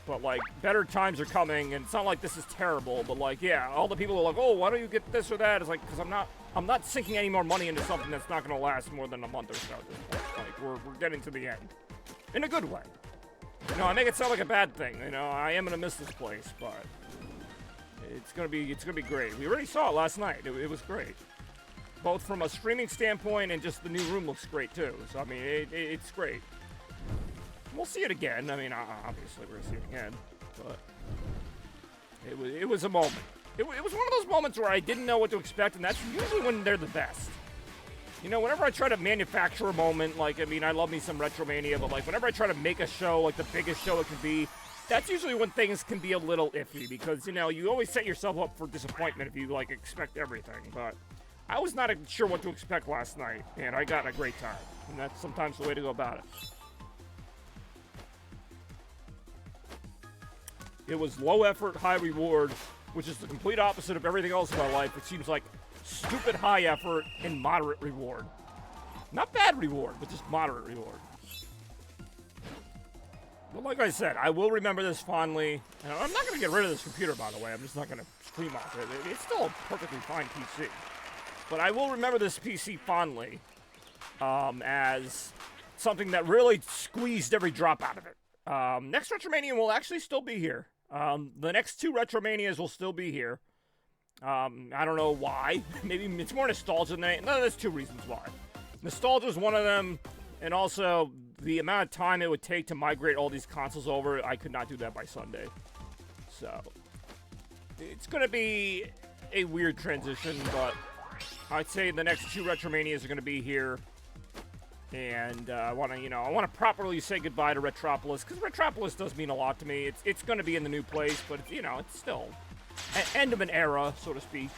But, like, better times are coming, and it's not like this is terrible, but, like, yeah, all the people are like, oh, why don't you get this or that? It's like, because I'm not sinking any more money into something that's not going to last more than a month or so. Like, we're getting to the end. In a good way. You know, I make it sound like a bad thing. You know, I am going to miss this place, but it's going to be great. We already saw it last night. It was great. Both from a streaming standpoint and just the new room looks great, too. So, I mean, it's great. We'll see it again. I mean, obviously we're gonna see it again, but it was a moment. It was one of those moments where I didn't know what to expect, and that's usually when they're the best. You know, whenever I try to manufacture a moment, like, I mean, I love me some Retromania, but, like, whenever I try to make a show, like, the biggest show it can be, that's usually when things can be a little iffy, because, you know, you always set yourself up for disappointment if you, like, expect everything, but I was not sure what to expect last night, and I got a great time, and that's sometimes the way to go about it. It was low effort, high reward, which is the complete opposite of everything else in my life. It seems like stupid high effort and moderate reward. Not bad reward, but just moderate reward. But like I said, I will remember this fondly. And I'm not going to get rid of this computer, by the way. I'm just not going to scream off it. It's still a perfectly fine PC. But I will remember this PC fondly as something that really squeezed every drop out of it. Next Retromania will actually still be here. The next 2 Retromanias will still be here. I don't know why. Maybe it's more nostalgia than anything. No, there's 2 reasons why. Nostalgia is one of them, and also the amount of time it would take to migrate all these consoles over, I could not do that by Sunday. So, it's going to be a weird transition, but I'd say the next 2 Retromanias are going to be here. And I want to properly say goodbye to Retropolis, because Retropolis does mean a lot to me. It's going to be in the new place, but it's still an end of an era, so to speak.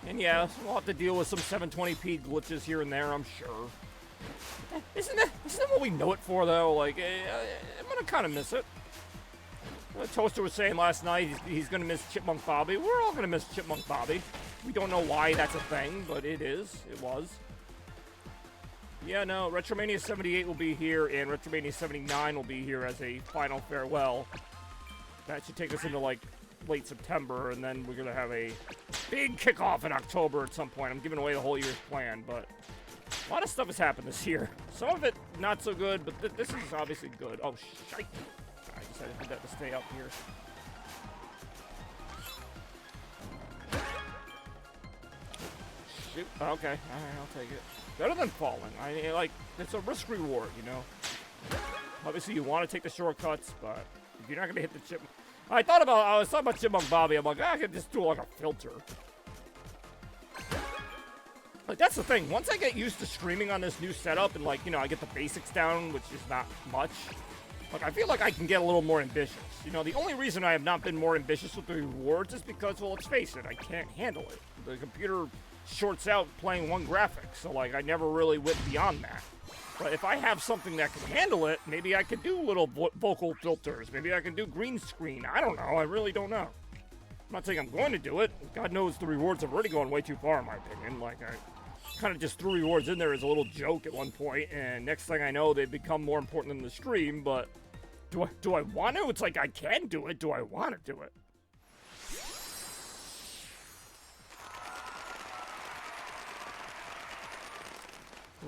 And yeah, we'll have to deal with some 720p glitches here and there, I'm sure. Isn't that what we know it for, though? Like, I'm going to kind of miss it. Toaster was saying last night he's going to miss Chipmunk Bobby. We're all going to miss Chipmunk Bobby. We don't know why that's a thing, but it is. It was. Yeah, no, Retromania 78 will be here, and Retromania 79 will be here as a final farewell. That should take us into, like, late September, and then we're going to have a big kickoff in October at some point. I'm giving away the whole year's plan, but a lot of stuff has happened this year. Some of it not so good, but this is obviously good. Oh, shite. I decided to do that to stay up here. Shoot. Okay. All right, I'll take it. Better than falling. It's a risk reward, you know. Obviously, you want to take the shortcuts, but if you're not going to hit the chipmunk. I was talking about Chipmunk Bobby. I'm like, I could just do like a filter. Like, that's the thing. Once I get used to streaming on this new setup and, like, you know, I get the basics down, which is not much, like, I feel like I can get a little more ambitious. You know, the only reason I have not been more ambitious with the rewards is because, well, let's face it, I can't handle it. The computer shorts out playing one graphic, so, like, I never really went beyond that. But if I have something that can handle it, maybe I could do little vocal filters. Maybe I can do green screen. I don't know. I really don't know. I'm not saying I'm going to do it. God knows the rewards have already gone way too far, in my opinion. Like, I kind of just threw rewards in there as a little joke at one point, and next thing I know, they've become more important than the stream, but do I want to? It's like, I can do it. Do I want to do it?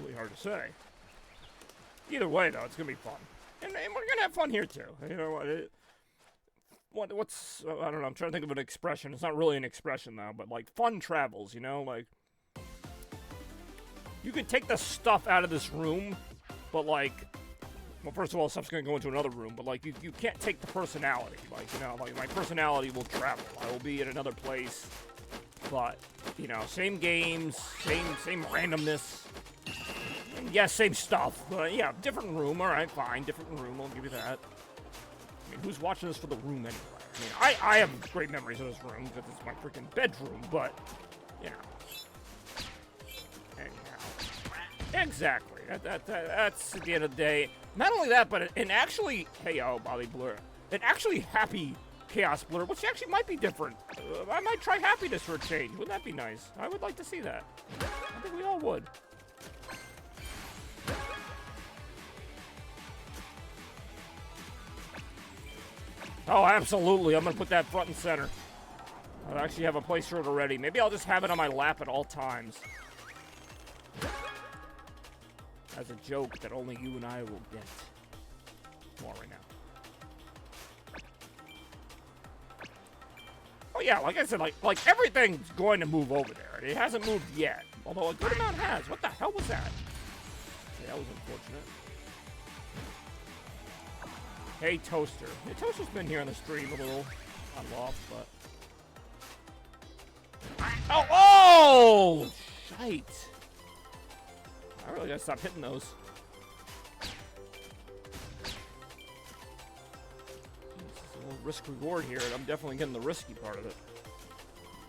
Really hard to say. Either way, though, it's going to be fun. And we're going to have fun here, too. You know what's I don't know, I'm trying to think of an expression. It's not really an expression, though, but, like, fun travels, you know? Like, you could take the stuff out of this room, but, like, well, first of all, stuff's going to go into another room, but, like, you can't take the personality. Like, you know, like, my personality will travel. I will be in another place, but, you know, same games, same randomness. Yes, same stuff, but yeah, different room. All right, fine, different room. I'll give you that. I mean, who's watching this for the room anyway? I mean, I have great memories of this room because it's my freaking bedroom, but you know, anyhow, exactly. That's at the end of the day. Not only that, but an actually, hey, oh, Bobby Blur, an actually happy Chaos Blur, which actually might be different. I might try happiness for a change. Wouldn't that be nice? I would like to see that. I think we all would. Oh, absolutely. I'm going to put that front and center. I actually have a place for it already. Maybe I'll just have it on my lap at all times. As a joke that only you and I will get. Come on right now. Oh, yeah, like I said, like everything's going to move over there. It hasn't moved yet. Although a good amount has. What the hell was that? Yeah, that was unfortunate. Hey, Toaster. Yeah, Toaster's been here on the stream a little. Not lost, but... Oh! Oh! Shite. I really gotta stop hitting those. This is a little risk-reward here, and I'm definitely getting the risky part of it.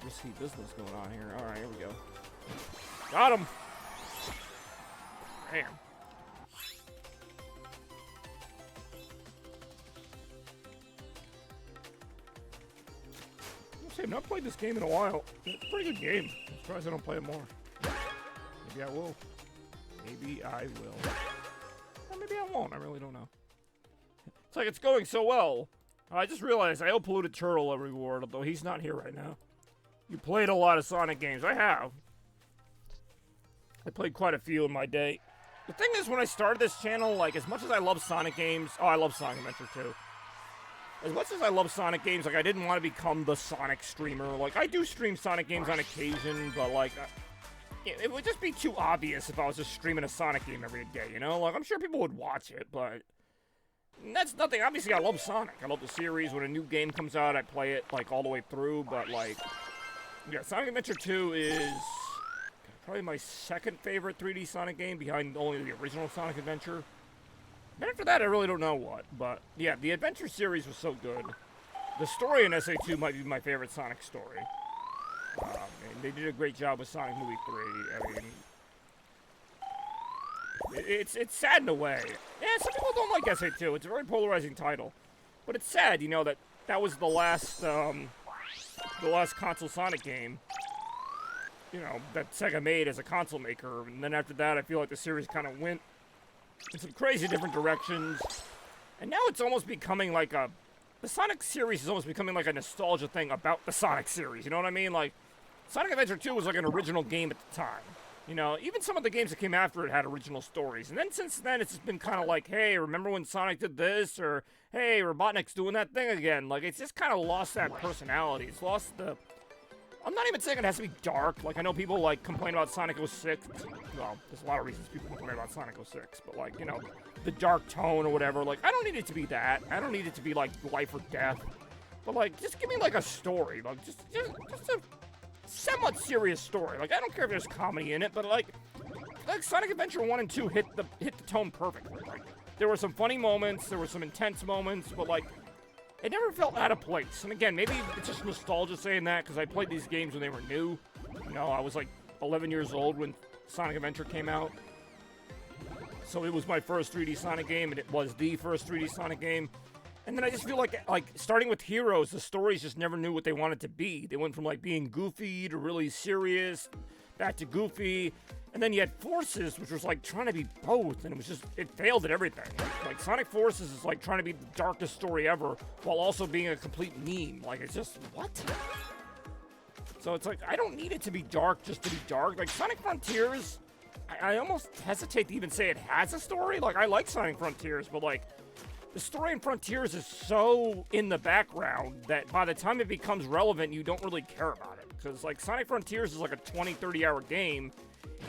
Risky business going on here. Alright, here we go. Got him! Damn. I've not played this game in a while. It's a pretty good game. I'm surprised I don't play it more. Maybe I will. Maybe I will. Or maybe I won't. I really don't know. It's like it's going so well. I just realized I owe Polluted Turtle a reward, although he's not here right now. You played a lot of Sonic games. I have. I played quite a few in my day. The thing is, when I started this channel, like, as much as I love Sonic games... Oh, I love Sonic Adventure too. As much as I love Sonic games, like, I didn't want to become the Sonic streamer. Like, I do stream Sonic games on occasion, but, like, it would just be too obvious if I was just streaming a Sonic game every day, you know? Like, I'm sure people would watch it, but that's nothing. Obviously, I love Sonic. I love the series. When a new game comes out, I play it, like, all the way through, but, like, yeah, Sonic Adventure 2 is probably my second favorite 3D Sonic game, behind only the original Sonic Adventure. And after that, I really don't know what, but yeah, the Adventure series was so good. The story in SA2 might be my favorite Sonic story. And they did a great job with Sonic Movie 3. I mean, it's sad in a way. Yeah, some people don't like SA2. It's a very polarizing title, but it's sad, you know, that was the last console Sonic game, you know, that Sega made as a console maker. And then after that, I feel like the series kind of went in some crazy different directions, and now it's almost becoming like the Sonic series is almost becoming like a nostalgia thing about the Sonic series, you know what I mean? Like, Sonic Adventure 2 was like an original game at the time, you know? Even some of the games that came after it had original stories, and then since then, it's just been kind of like, hey, remember when Sonic did this, or hey, Robotnik's doing that thing again. Like, it's just kind of lost that personality. It's lost the... I'm not even saying it has to be dark. Like, I know people, like, complain about Sonic 06. Well, there's a lot of reasons people complain about Sonic 06. But, like, you know, the dark tone or whatever. Like, I don't need it to be that. I don't need it to be, like, life or death. But, like, just give me, like, a story. Like, just a somewhat serious story. Like, I don't care if there's comedy in it. But, like Sonic Adventure 1 and 2 hit the tone perfectly. Like, there were some funny moments. There were some intense moments. But, like, it never felt out of place. And again, maybe it's just nostalgia saying that, because I played these games when they were new. You know, I was like 11 years old when Sonic Adventure came out. So it was my first 3D Sonic game, and it was the first 3D Sonic game. And then I just feel like starting with Heroes, the stories just never knew what they wanted to be. They went from, like, being goofy to really serious, back to goofy. And then you had Forces, which was, like, trying to be both, and it failed at everything. Like, Sonic Forces is, like, trying to be the darkest story ever, while also being a complete meme. Like, it's just, what? So it's like, I don't need it to be dark just to be dark. Like, Sonic Frontiers, I almost hesitate to even say it has a story. Like, I like Sonic Frontiers, but, like, the story in Frontiers is so in the background that by the time it becomes relevant, you don't really care about it. Because, like, Sonic Frontiers is, like, a 20, 30-hour game,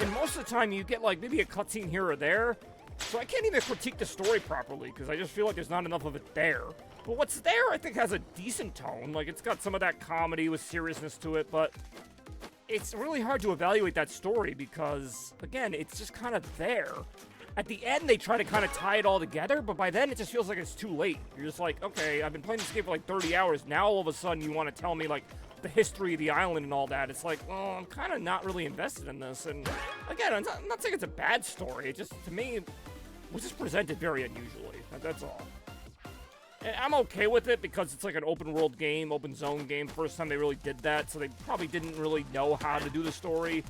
and most of the time, you get, like, maybe a cutscene here or there. So I can't even critique the story properly, because I just feel like there's not enough of it there. But what's there, I think, has a decent tone. Like, it's got some of that comedy with seriousness to it, but it's really hard to evaluate that story because, again, it's just kind of there. At the end, they try to kind of tie it all together, but by then, it just feels like it's too late. You're just like, okay, I've been playing this game for, like, 30 hours. Now, all of a sudden, you want to tell me, like, the history of the island and all that. It's like, well, I'm kind of not really invested in this. And again, I'm not saying it's a bad story. It just, to me, was just presented very unusually. That's all. And I'm okay with it because it's like an open world game, open zone game. First time they really did that, so they probably didn't really know how to do the story.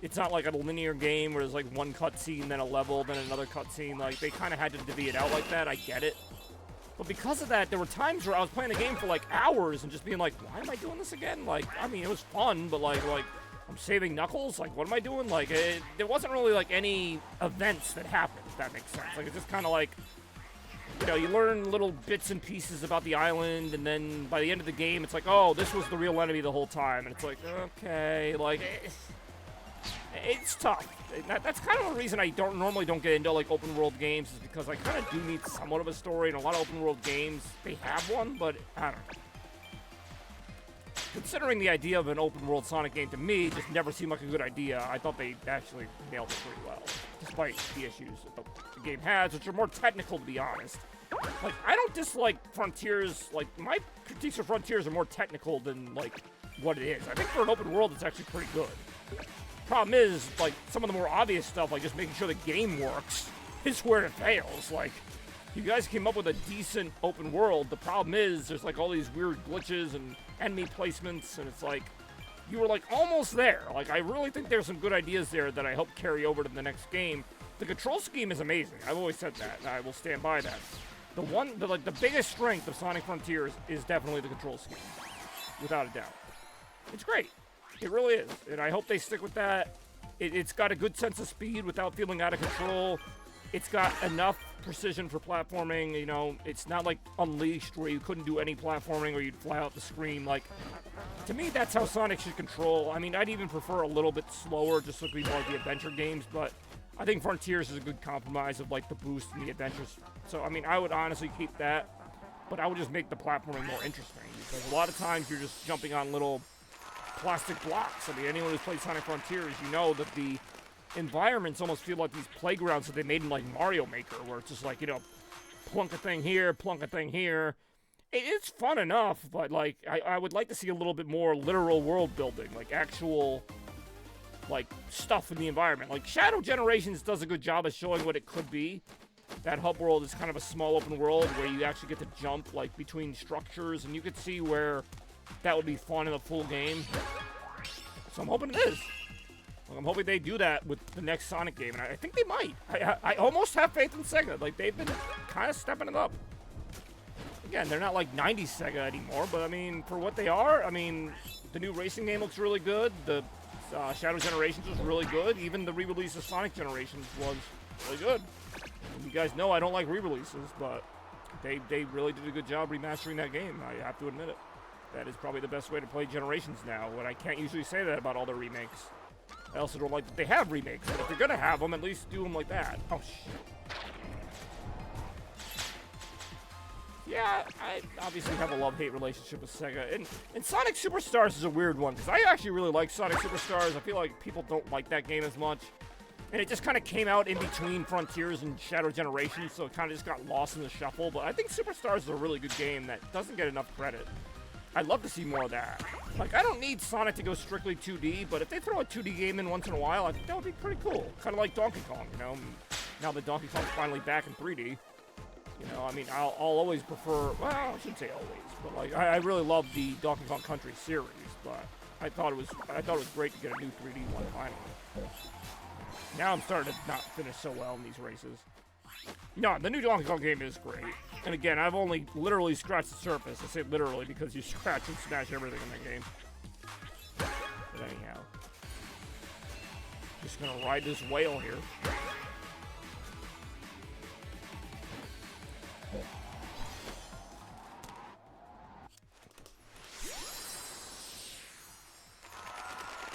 It's not like a linear game where there's like one cutscene, then a level, then another cutscene. Like, they kind of had to divvy it out like that. I get it. But because of that, there were times where I was playing the game for, like, hours and just being like, why am I doing this again? Like, I mean, it was fun, but, like, I'm saving Knuckles? Like, what am I doing? Like, there wasn't really, like, any events that happened, if that makes sense. Like, it's just kind of like, you know, you learn little bits and pieces about the island, and then by the end of the game, it's like, oh, this was the real enemy the whole time. And it's like, okay, like, It's tough. That's kind of the reason I normally don't get into like open world games, is because I kind of do need somewhat of a story. And a lot of open world games, they have one, but I don't know. Considering the idea of an open world Sonic game to me just never seemed like a good idea, I thought they actually nailed it pretty well, despite the issues that the game has, which are more technical, to be honest. Like, I don't dislike Frontiers. Like, my critiques of Frontiers are more technical than like what it is. I think for an open world, it's actually pretty good. Problem is, like, some of the more obvious stuff, like just making sure the game works, is where it fails. Like, you guys came up with a decent open world. The problem is, there's like all these weird glitches and enemy placements, and it's like, you were like almost there. Like, I really think there's some good ideas there that I hope carry over to the next game. The control scheme is amazing. I've always said that, and I will stand by that. The biggest strength of Sonic Frontiers is definitely the control scheme, without a doubt. It's great. It really is, and I hope they stick with that. It's got a good sense of speed without feeling out of control. It's got enough precision for platforming, you know. It's not like Unleashed, where you couldn't do any platforming or you'd fly out the screen. Like, to me, that's how Sonic should control. I mean, I'd even prefer a little bit slower, just so it could be more like the adventure games, but I think Frontiers is a good compromise of, like, the boost and the adventures. So, I mean, I would honestly keep that, but I would just make the platforming more interesting, because a lot of times you're just jumping on little plastic blocks. I mean, anyone who's played Sonic Frontiers, you know that the environments almost feel like these playgrounds that they made in like Mario Maker, where it's just like, you know, plunk a thing here, plunk a thing here. It's fun enough, but like I would like to see a little bit more literal world building, like actual like stuff in the environment. Like Shadow Generations does a good job of showing what it could be. That hub world is kind of a small open world where you actually get to jump like between structures, and you could see where that would be fun in a full game. So I'm hoping it is. I'm hoping they do that with the next Sonic game, and I think they might. I almost have faith in Sega. Like, they've been kind of stepping it up. Again, they're not like 90s Sega anymore, but I mean, for what they are, I mean, the new racing game looks really good. The Shadow Generations was really good. Even the re-release of Sonic Generations was really good. And you guys know I don't like re-releases, but they really did a good job remastering that game. I have to admit it. That is probably the best way to play Generations now, when I can't usually say that about all their remakes. I also don't like that they have remakes, but if they're gonna have them, at least do them like that. Oh, shit. Yeah, I obviously have a love-hate relationship with Sega. And Sonic Superstars is a weird one, because I actually really like Sonic Superstars. I feel like people don't like that game as much. And it just kind of came out in between Frontiers and Shadow Generations, so it kind of just got lost in the shuffle. But I think Superstars is a really good game that doesn't get enough credit. I'd love to see more of that. Like, I don't need Sonic to go strictly 2D, but if they throw a 2D game in once in a while, I think that would be pretty cool. Kind of like Donkey Kong, you know? Now that Donkey Kong's finally back in 3D. You know, I mean, I'll always prefer, well, I shouldn't say always, but like, I really love the Donkey Kong Country series, but I thought it was great to get a new 3D one finally. Now I'm starting to not finish so well in these races. No, the new Donkey Kong game is great. And again, I've only literally scratched the surface. I say literally because you scratch and smash everything in that game. But anyhow. Just gonna ride this whale here.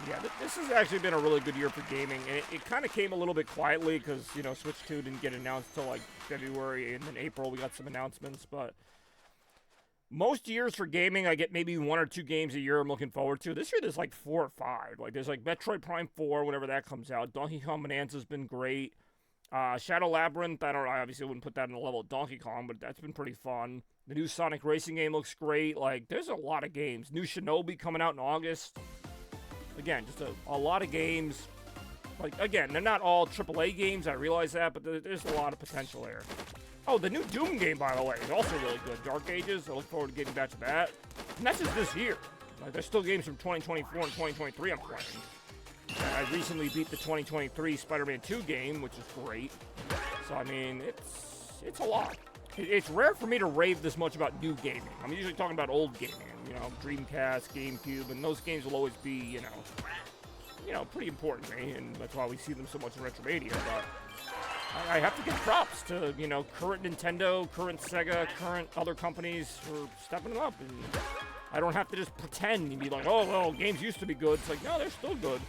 Yeah, this has actually been a really good year for gaming, and it kind of came a little bit quietly because, you know, Switch 2 didn't get announced till like February, and then April we got some announcements, but most years for gaming, I get maybe 1 or 2 games a year I'm looking forward to. This year there's like 4 or 5. Like, there's like Metroid Prime 4, whenever that comes out. Donkey Kong Bonanza's been great. Shadow Labyrinth, I obviously wouldn't put that on the level of Donkey Kong, but that's been pretty fun. The new Sonic Racing game looks great. Like, there's a lot of games. New Shinobi coming out in August. Again, just a lot of games. Like, again, they're not all AAA games, I realize that, but there's a lot of potential there. Oh, the new Doom game, by the way, is also really good. Dark Ages, I look forward to getting back to that. And that's just this year. Like, there's still games from 2024 and 2023 I'm playing. And I recently beat the 2023 Spider-Man 2 game, which is great. So, I mean, it's a lot. It's rare for me to rave this much about new gaming. I'm usually talking about old gaming, you know, Dreamcast, GameCube, and those games will always be, you know, pretty important to me, and that's why we see them so much in Retromania, but I have to give props to, you know, current Nintendo, current Sega, current other companies for stepping them up, and I don't have to just pretend and be like, oh, well, games used to be good. It's like, no, they're still good.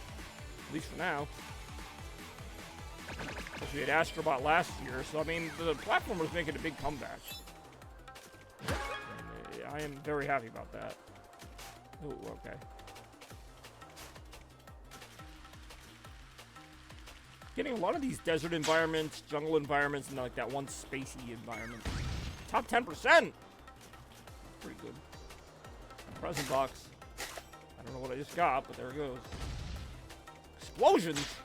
At least for now. We had Astrobot last year, so I mean, the platformer's making a big comeback. And, I am very happy about that. Oh, okay. Getting a lot of these desert environments, jungle environments, and like that one spacey environment. Top 10%! Pretty good. Present box. I don't know what I just got, but there it goes. Explosions!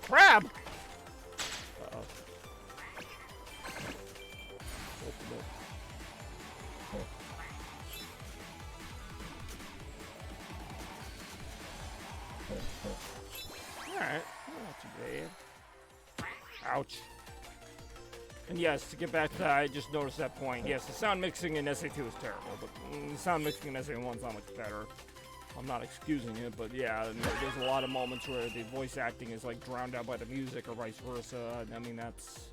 Crab! Uh-oh. Open it. Alright, not too bad. Ouch. And yes, to get back to that, I just noticed that point. Yes, the sound mixing in SA2 is terrible, but the sound mixing in SA1 is not much better. I'm not excusing it, but yeah, there's a lot of moments where the voice acting is like drowned out by the music or vice versa. I mean, that's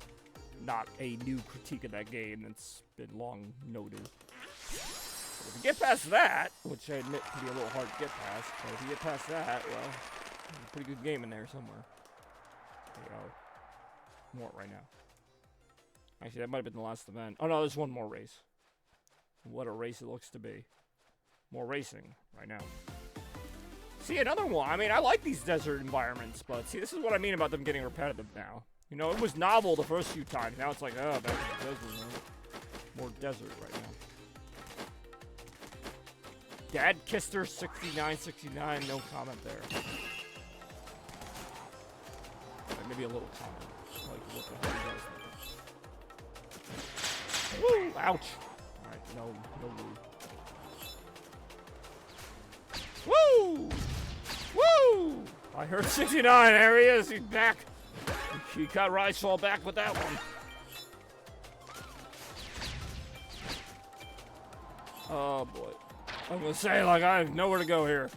not a new critique of that game. It's been long noted. But if you get past that, which I admit can be a little hard to get past, but if you get past that, well, there's a pretty good game in there somewhere. There you go. More right now. Actually, that might have been the last event. Oh no, there's one more race. What a race it looks to be. More racing right now. See, another one. I mean, I like these desert environments, but see, this is what I mean about them getting repetitive now. You know, it was novel the first few times. Now it's like, oh, back to the desert. More desert right now. Dad kissed her 6969. No comment there. Maybe a little comment. Like, what the hell you guys think? Woo! Ouch! Alright, no woo. Woo! Woo! I heard 69. There he is. He's back. He got Ricefall back with that one. Oh boy. I'm gonna say, like, I have nowhere to go here.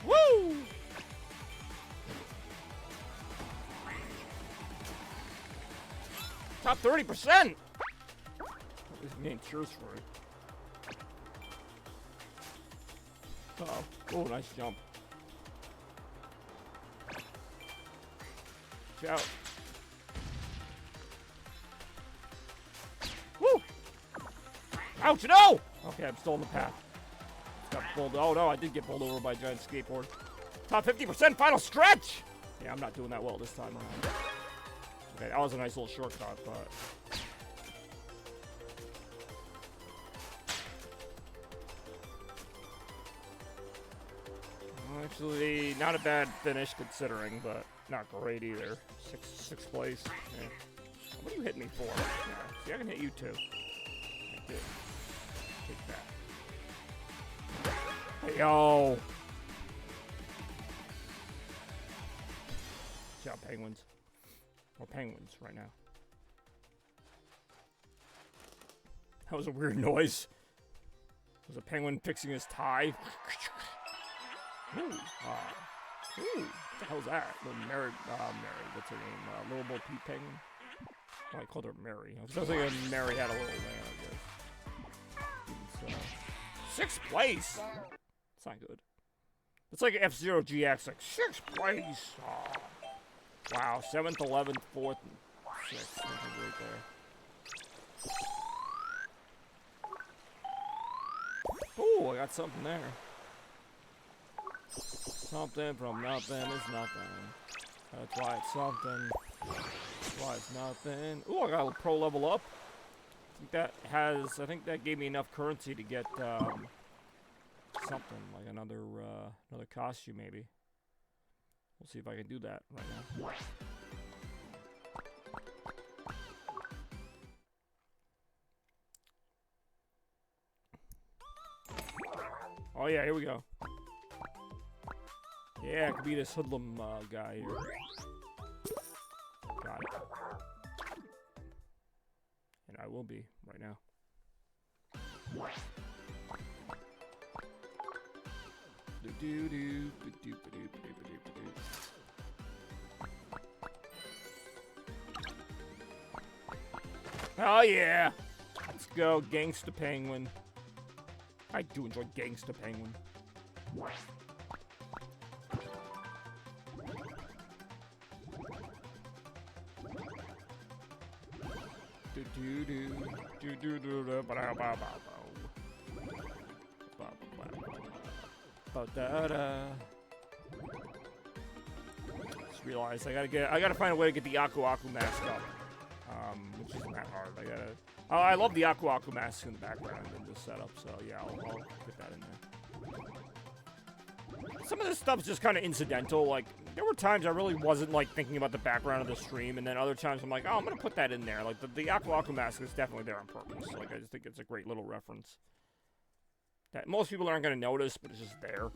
Woo! Top 30%! This game cheers for it. Uh-oh. Oh, nice jump. Watch out. Woo! Ouch, no! Okay, I'm still in the path. Got pulled. Oh no, I did get pulled over by a giant skateboard. Top 50% final stretch! Yeah, I'm not doing that well this time around. Okay, that was a nice little shortcut, but... Actually, not a bad finish considering, but not great either. Sixth place. Yeah. What are you hitting me for? Yeah, see, I can hit you too. I did. Take that. Hey, yo! Watch out, penguins. Or penguins right now. That was a weird noise. Was a penguin fixing his tie? Ooh, ooh, what the hell's that? Little Mary, what's her name? Little Bo Peep penguin? Oh, I called her Mary. I was thinking Mary had a little man, I guess. Sixth place! It's not good. It's like F-Zero GX, like, sixth place! Oh. Wow, 7th, 11th, 4th, and 6th. Right there. Ooh, I got something there. Something from nothing is nothing. That's why it's something. That's why it's nothing. Ooh, I got a pro level up. I think that gave me enough currency to get something like another costume maybe. We'll see if I can do that right now. Oh yeah, here we go. Yeah, it could be this hoodlum guy here. Got it. And I will be right now. Oh, yeah. Let's go, Gangsta Penguin. I do enjoy Gangsta Penguin. Just realized I gotta find a way to get the Aku Aku mask up. Which isn't that hard. I love the Aku Aku mask in the background in this setup, so yeah, I'll get that in there. Some of this stuff's just kind of incidental. Like, there were times I really wasn't, like, thinking about the background of the stream, and then other times I'm like, oh, I'm gonna put that in there. Like, the Aku Aku mask is definitely there on purpose. Like, I just think it's a great little reference that most people aren't gonna notice, but it's just there.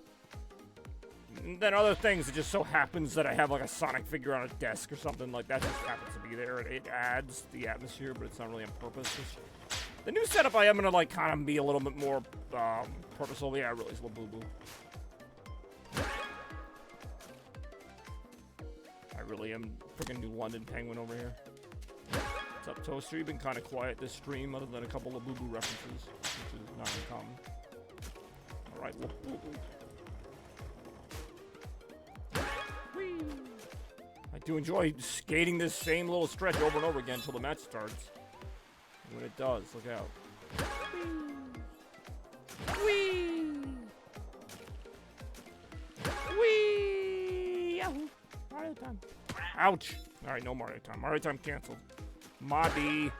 And then other things, it just so happens that I have like a Sonic figure on a desk or something like that just happens to be there. It adds the atmosphere, but it's not really on purpose. The new setup, I am gonna like kind of be a little bit more purposeful. Yeah, I really love Boo Boo. I really am freaking new London Penguin over here. What's up, Toaster? You've been kind of quiet this stream, other than a couple of Boo Boo references, which is not uncommon. All right, well, Boo Boo. I do enjoy skating this same little stretch over and over again until the match starts. And when it does, look out. Whee! Whee! Yahoo! Mario time. Ouch! Alright, no Mario time. Mario time canceled. Madi.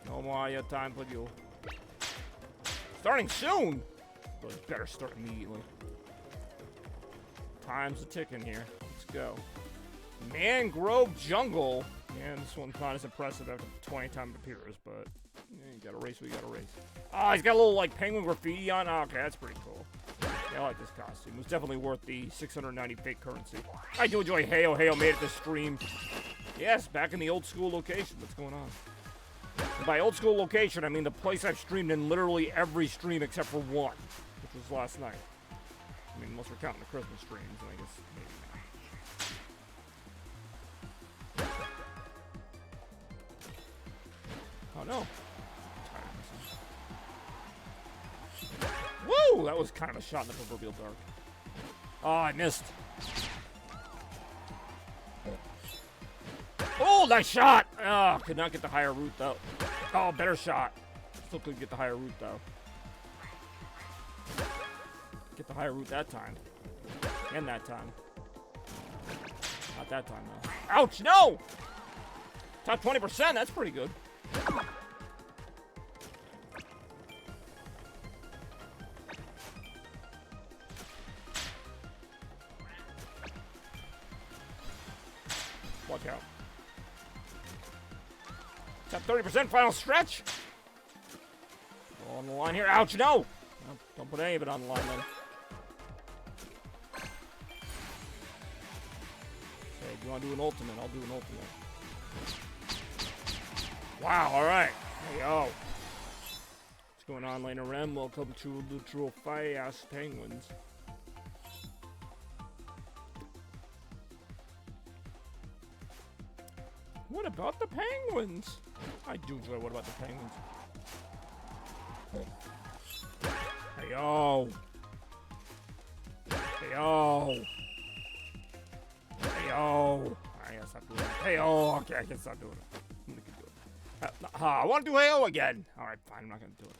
No Mario time for you. Starting soon! But it better start immediately. Time's a ticking here. Let's go. Mangrove Jungle. Man, this one's not as impressive after 20 times it appears, but yeah, you gotta race what you gotta race. Oh, he's got a little, like, penguin graffiti on. Oh, okay, that's pretty cool. Yeah, I like this costume. It was definitely worth the 690 fake currency. I do enjoy Heyo. Heyo made it to stream. Yes, back in the old school location. What's going on? And by old school location, I mean the place I've streamed in literally every stream except for one, which was last night. I mean, unless we're counting the Christmas streams, I guess maybe not. Oh no. Woo! That was kind of a shot in the proverbial dark. Oh, I missed. Oh, nice shot! Oh, could not get the higher route though. Oh, better shot. Still couldn't get the higher route though. Get the higher route that time. And that time. Not that time, though. Ouch, no! Top 20%, that's pretty good. Watch out. Top 30% final stretch. Go on the line here. Ouch, no! Don't put any of it on the line, then. Okay, if you want to do an ultimate, I'll do an ultimate. Wow, alright. Hey, yo. What's going on, Lena Rem? Welcome to the True Faaast Penguins. What about the Penguins? I do enjoy What About the Penguins. Hey, yo. Hey, yo. Hey, yo. I gotta stop doing it. Hey, yo. Okay, I can stop doing it. I'm gonna keep doing it. I want to do AO again. Alright, fine. I'm not gonna do it.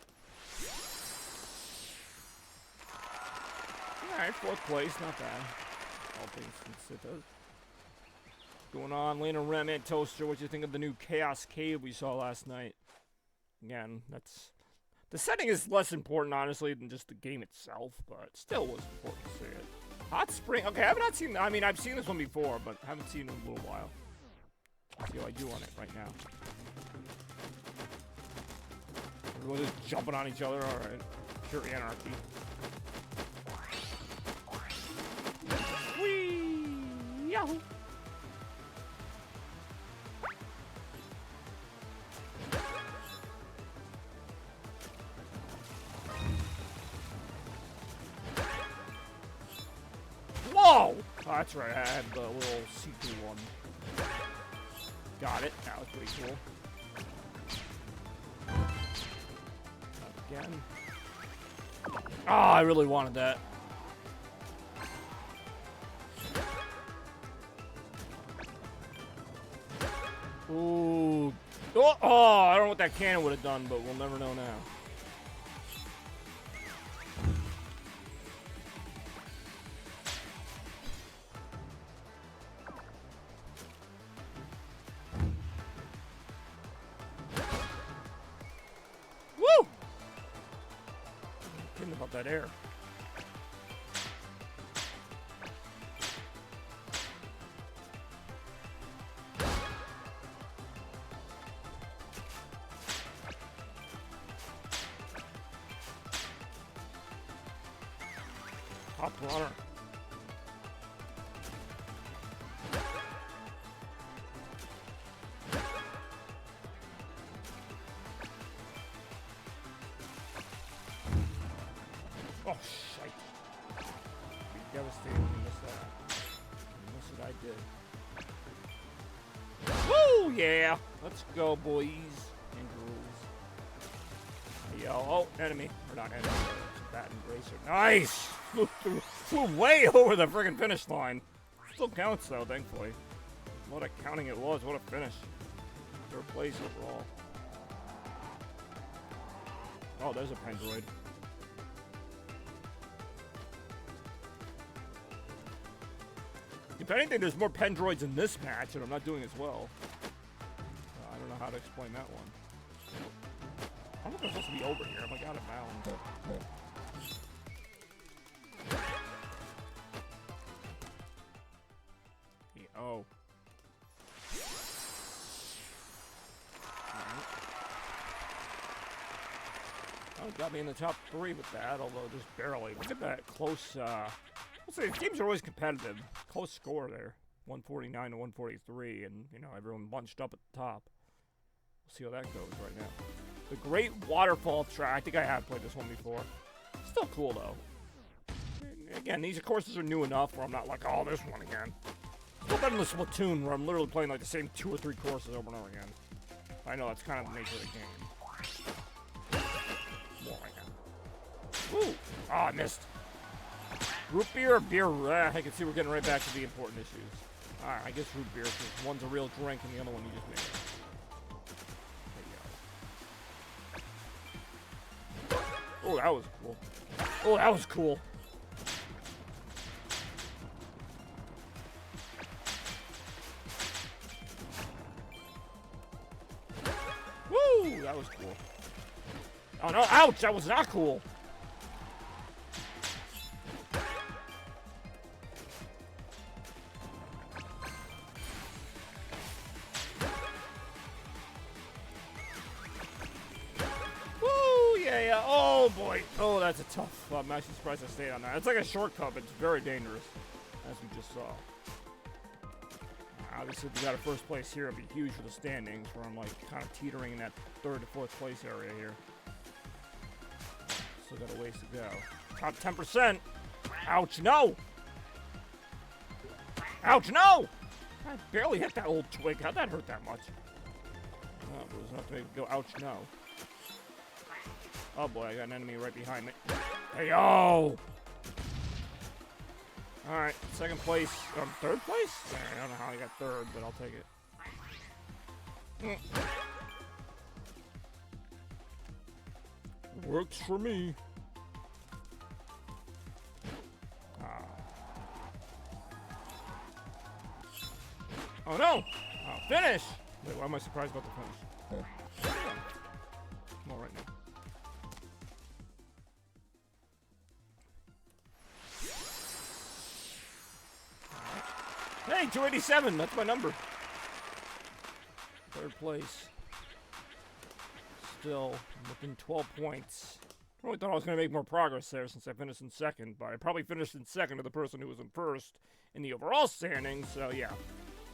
Alright, 4th place. Not bad. All things considered. What's going on, Lena Rem and Toaster? What do you think of the new Chaos Cave we saw last night? Again, that's... The setting is less important, honestly, than just the game itself, but still was important to see it. Hot Spring. Okay, I have not seen... I mean, I've seen this one before, but haven't seen it in a little while. Let's see how I do on it right now. Everyone's just jumping on each other. Alright. Pure anarchy. Whee! Yahoo! Whoa! Oh, that's right, I had the little see-through one. Got it. That was pretty cool. again. Oh, I really wanted that. Ooh. Oh, I don't know what that cannon would have done, but we'll never know now. Woo! Kidding about that air. Top runner. Oh, shite. Be devastated when you miss that. You miss what I did. Woo! Yeah! Let's go, boys and girls. Yo, oh, enemy. Or not enemy, but it's a bat and bracer. Nice! Flew way over the friggin' finish line. Still counts, though, thankfully. What a counting it was. What a finish. Third place overall. Oh, there's a Pendroid. If anything, there's more Pendroids in this match, and I'm not doing as well. I don't know how to explain that one. I'm not supposed to be over here. I'm like out of bounds. Oh. Oh, got me in the top 3 with that, although just barely. Look at that close, let's say, teams are always competitive. Close score there. 149 to 143, and, you know, everyone bunched up at the top. We'll see how that goes right now. The Great Waterfall Track. I think I have played this one before. Still cool, though. Again, these courses are new enough where I'm not like, oh, this one again. Still better than the Splatoon, where I'm literally playing like the same 2 or 3 courses over and over again. I know, that's kind of the nature of the game. More like that. Woo! Oh, I missed. Root beer or beer? I can see we're getting right back to the important issues. Alright, I guess root beer, because one's a real drink and the other one you just made. There you go. Oh, that was cool. Oh, that was cool. Woo! That was cool. Oh no, ouch! That was not cool. Woo! Yeah. Oh boy. Oh, that's a tough. I'm actually surprised I stayed on that. It's like a shortcut, but it's very dangerous, as we just saw. Obviously, if we got a first place here, it'd be huge for the standings, where I'm like kind of teetering in that 3rd to 4th place area here. Still got a ways to go. Top 10%. Ouch, no! Ouch, no! I barely hit that old twig. How'd that hurt that much? Oh, but it was enough to make it go, ouch, no. Oh boy, I got an enemy right behind me. Hey, yo! Alright, 2nd place. 3rd place? I don't know how I got 3rd, but I'll take it. Works for me. Oh no! Oh, finish! Wait, why am I surprised about the finish? I'm all right now. Hey, 287, that's my number. 3rd place. Still looking 12 points. I really thought I was going to make more progress there since I finished in 2nd, but I probably finished in 2nd to the person who was in 1st in the overall standings, so yeah.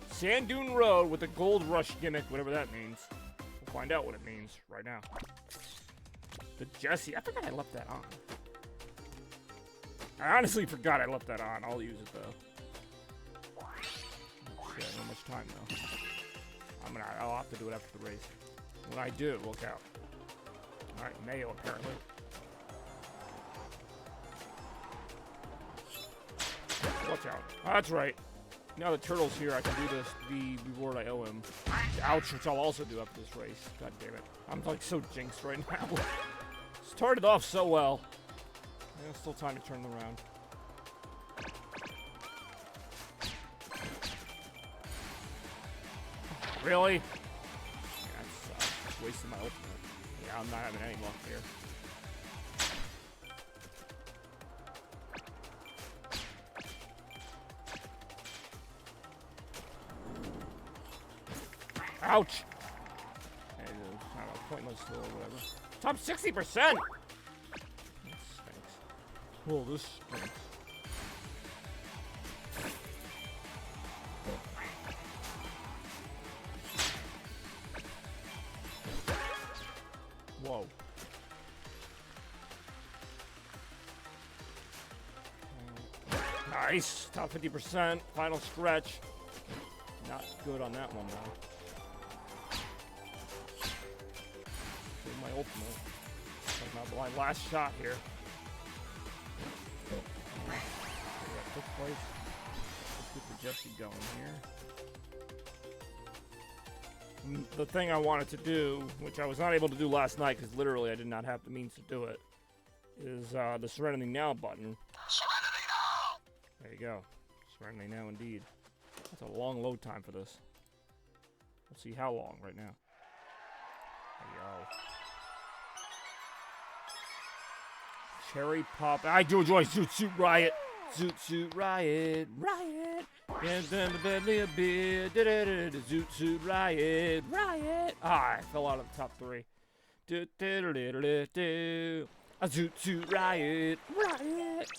Sand Dune Road with the Gold Rush gimmick, whatever that means. We'll find out what it means right now. The Jesse, I forgot I left that on. I honestly forgot I left that on. I'll use it though. Shit, not much time though. I'll have to do it after the race. When I do, look out. Alright, mayo apparently. Watch out. Oh, that's right. Now the turtle's here, I can do the reward I owe him. Ouch, which I'll also do after this race. God damn it. I'm like so jinxed right now. Started off so well. There's still time to turn them around. Really? Yeah, that sucks. Wasting my ultimate. Yeah, I'm not having any luck here. Ouch! Hey, I don't know, pointless or whatever. Top 60%! That stinks. Whoa, this stinks. Whoa. Nice! Top 50%. Final stretch. Not good on that one, though. My ultimate. That's my last shot here. That took place. Let's get the Jesse going here. The thing I wanted to do, which I was not able to do last night because literally I did not have the means to do it, is the Serenity Now button. Serenity Now! There you go. Serenity Now indeed. That's a long load time for this. We'll see how long right now. There you go. Cherry Pop. I do enjoy Zoot Suit Riot. Zoot Suit Riot. Riot. And then the deadly a bit. Zoot Suit Riot. Riot. Ah, I fell out of the top 3. A Zoot Suit Riot. Riot.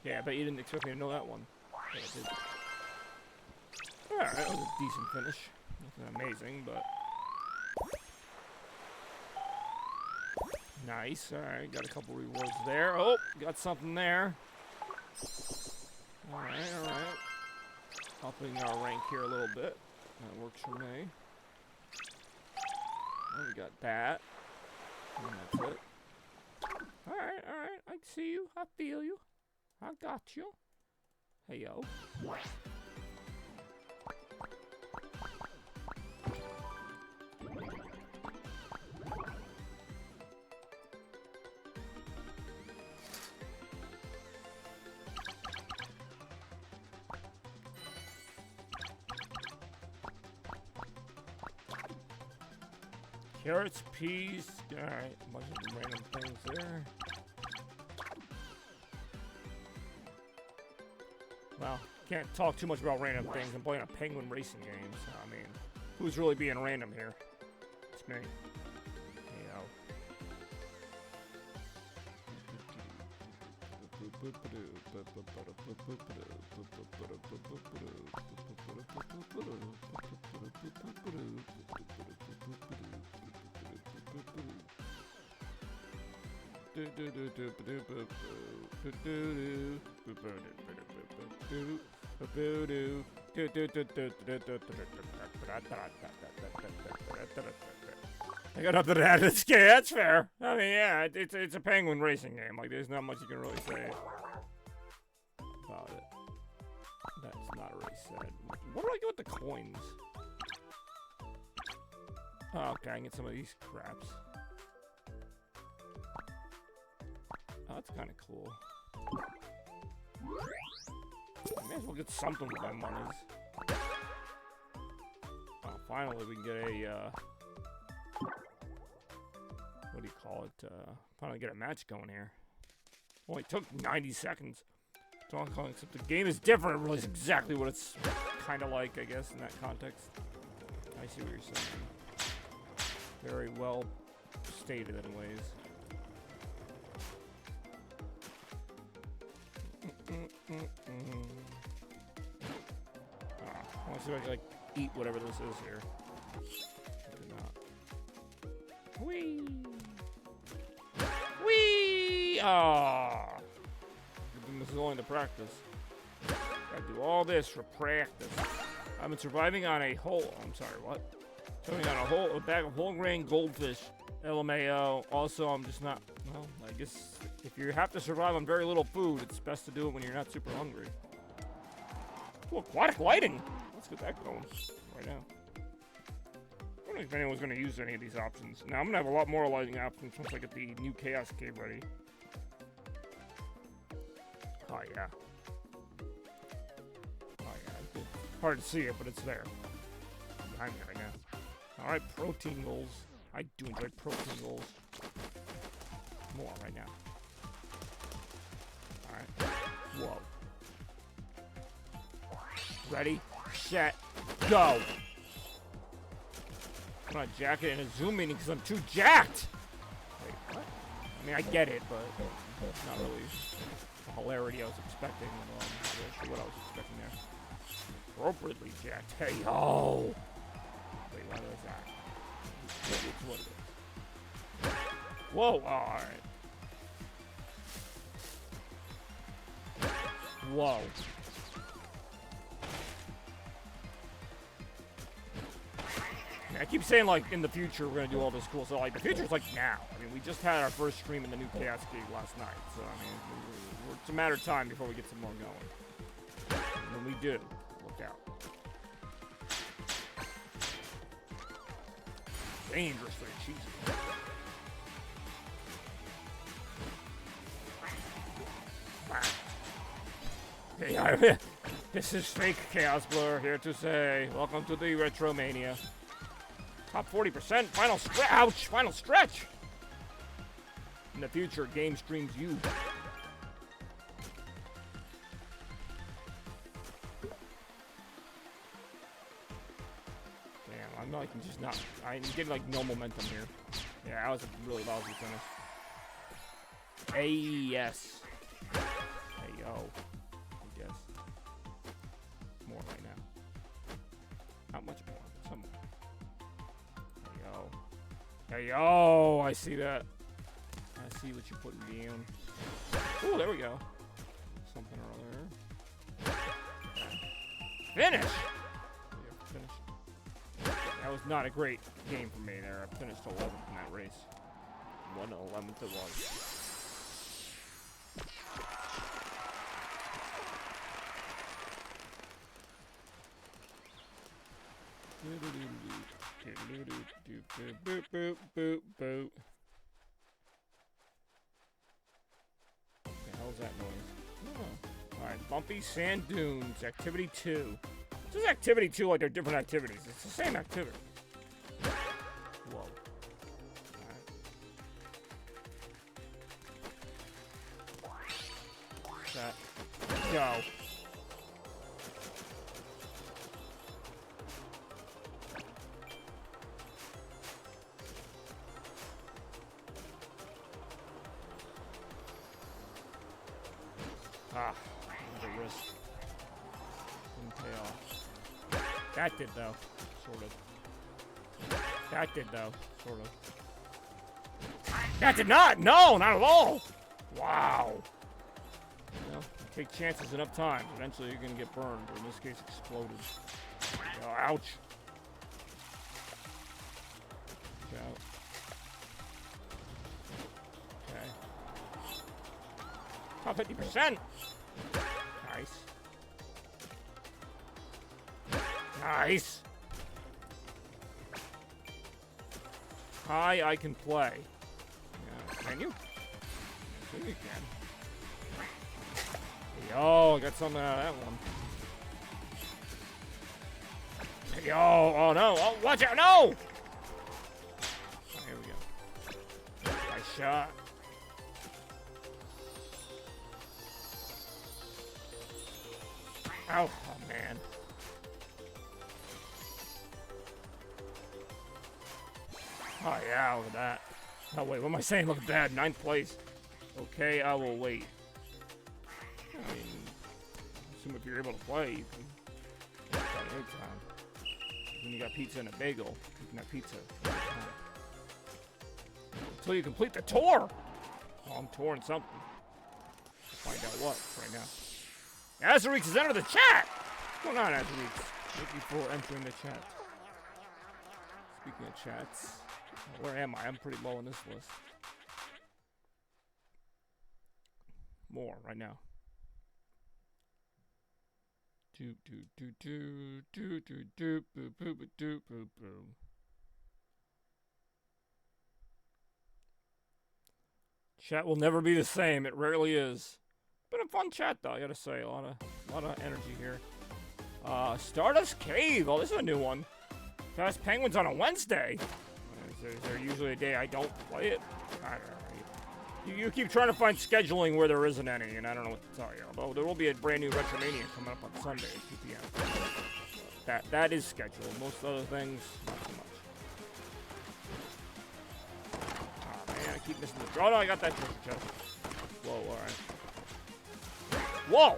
Yeah, I bet you didn't expect me to know that one. Yeah, I did. Alright, that was a decent finish. Nothing amazing, but... Nice. Alright, got a couple rewards there. Oh, got something there. Alright, alright. Upping our rank here a little bit. That works for me. Oh, we got that. And that's it. Alright, alright. I see you. I feel you. I got you. Hey, yo. Carrots, peas, alright, a bunch of random things there. Well, can't talk too much about random things. I'm playing a penguin racing game, so I mean, who's really being random here? It's me. I got nothing to add to this game. That's fair. I mean, yeah, it's a penguin racing game. Like, there's not much you can really say about it. That's not a race set. What do I get with the coins? Oh, okay, I can get some of these craps. Oh, that's kind of cool. I may as well get something with my monies. Oh, finally we can get a, what do you call it? Finally get a match going here. Well, it took 90 seconds. So I'm calling it, the game is different. It really is exactly what it's kind of like, I guess, in that context. I see what you're saying. Very well stated, anyways. I want to see if I can, like, eat whatever this is here. I did not. Whee! Whee! Ah! This is only the practice. Gotta do all this for practice. I've been surviving on a whole. I'm sorry, what? Surviving on a bag of whole grain goldfish LMAO. Also, I'm just not. Well, I guess if you have to survive on very little food, it's best to do it when you're not super hungry. Oh, aquatic lighting. Let's get that going right now. I don't know if anyone's going to use any of these options. Now, I'm going to have a lot more lighting options once I get the new Chaos Cave ready. Oh, yeah. Oh, yeah. Hard to see it, but it's there. Behind me right now. Alright, protein goals. I do enjoy protein goals. More right now. Alright. Whoa. Ready, set, go! I'm not jack it in a Zoom meeting because I'm too jacked! Wait, what? I mean, I get it, but it's not really the hilarity I was expecting. I'm not really sure what I was expecting there. Appropriately jacked. Hey, yo! Wait, what is that? It's what it is. Whoa! Oh, alright. Whoa. I keep saying, like, in the future we're gonna do all this cool stuff. Like, the future's like now. I mean, we just had our first stream in the new Chaos Cave last night. So, I mean, it's a matter of time before we get some more going. And when we do, look out. Dangerously cheesy. Hey, this is fake Chaos Blur here to say, welcome to the Retromania. Top 40%, final stretch. Ouch, final stretch. In the future, game streams you. Damn, I'm like just not. I'm getting like no momentum here. Yeah, that was a really lousy finish. AES. Hey yo. I guess. More right now. Not much more. Some more. Hey, yo, I see that. I see what you're putting down. Oh, there we go. Something or other. Finish! Yeah, finish. That was not a great game for me there. I finished 11th in that race. 1/11th it was. Boop, boop, boop, boop. What the hell's that noise? Oh. Alright, Bumpy Sand Dunes, Activity 2. This is Activity 2 like they're different activities. It's the same activity. Whoa. Alright. Set. Go. Ah, another risk. Didn't pay off. That did though, sort of. That did though, sort of. That did not! No, not at all! Wow. You know, you take chances enough times. Eventually you're gonna get burned, or in this case exploded. Oh, ouch. Watch out. Okay. Top 50%! Nice. Nice! Hi, I can play. Yeah, can you? I think you can. Yo, I got something out of that one. Yo, oh no, oh, watch out, no! Oh, here we go. Nice shot. Oh, oh man. Oh yeah, look at that. Oh wait, what am I saying? Look at that, 9th place. Okay, I will wait. I mean, assume if you're able to play, you can play anytime. When you got pizza and a bagel, you can have pizza anytime. Until you complete the tour! Oh, I'm touring something. I'll find out what right now. Azarix has entered the chat! What's going on, Azarix? Thank you for entering the chat. Speaking of chats, Where am I? I'm pretty low on this list. More right now. Do do do do do do do boo boo boo do boo boo. Chat will never be the same. It rarely is. Been a fun chat though, I gotta say. A lot of energy here. Stardust Cave. Oh, this is a new one. Fast Penguins on a Wednesday. Is there usually a day I don't play it? I don't know. You keep trying to find scheduling where there isn't any, and I don't know what to tell you. Although there will be a brand new Retromania coming up on Sunday at 2 p.m. That is scheduled. Most other things, not so much. Oh man, I keep missing the. Oh no, I got that treasure chest. Whoa, all right. Whoa!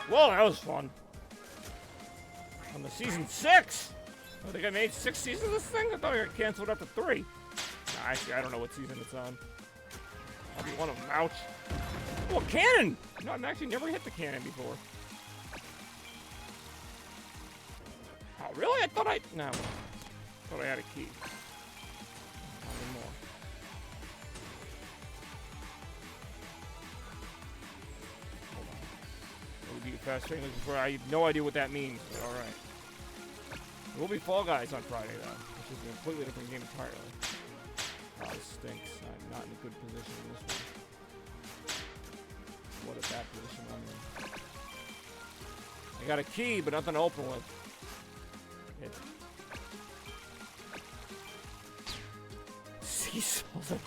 Whoa, that was fun. On the season 6! I think I made 6 seasons of this thing? I thought I got canceled after 3. Nah, actually, I don't know what season it's on. I'll be one of them. Ouch. Oh, a cannon! No, I've actually never hit the cannon before. Oh, really? I thought I... No. I thought I had a key. Nothing more. Fast train looking for. I have no idea what that means, but alright. We'll be Fall Guys on Friday, though, which is a completely different game entirely. Oh, this stinks. I'm not in a good position in this one. What a bad position I'm in. I got a key, but nothing to open with. Seesaws.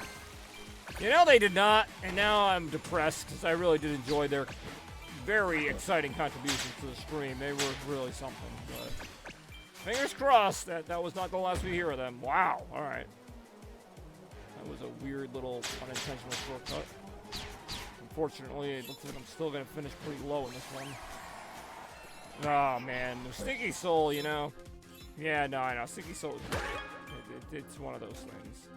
You know, they did not, and now I'm depressed, because I really did enjoy their very exciting contributions to the stream. They were really something, but fingers crossed that was not the last we hear of them. Wow, alright. That was a weird little unintentional shortcut. Unfortunately, it looks like I'm still going to finish pretty low in this one. Oh man, the Stinky Soul, you know. Yeah, no, I know. Stinky Soul is great. It's one of those things.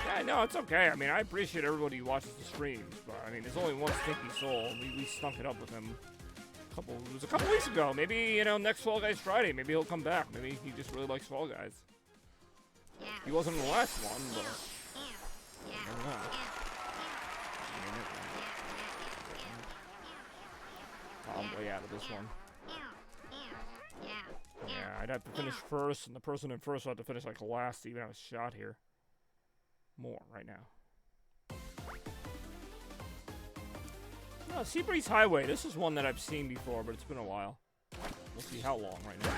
Yeah, no, it's okay. I mean, I appreciate everybody who watches the streams, but I mean, there's only one Stinky Soul, and we stunk it up with him it was a couple weeks ago. Maybe, you know, next Fall Guys Friday, maybe he'll come back. Maybe he just really likes Fall Guys. He wasn't in the last one, but I don't know. I'm way out of this one. Yeah, I'd have to finish first, and the person in first will have to finish like last to even have a shot here. More right now. No, Seabreeze Highway. This is one that I've seen before, but it's been a while. We'll see how long right now.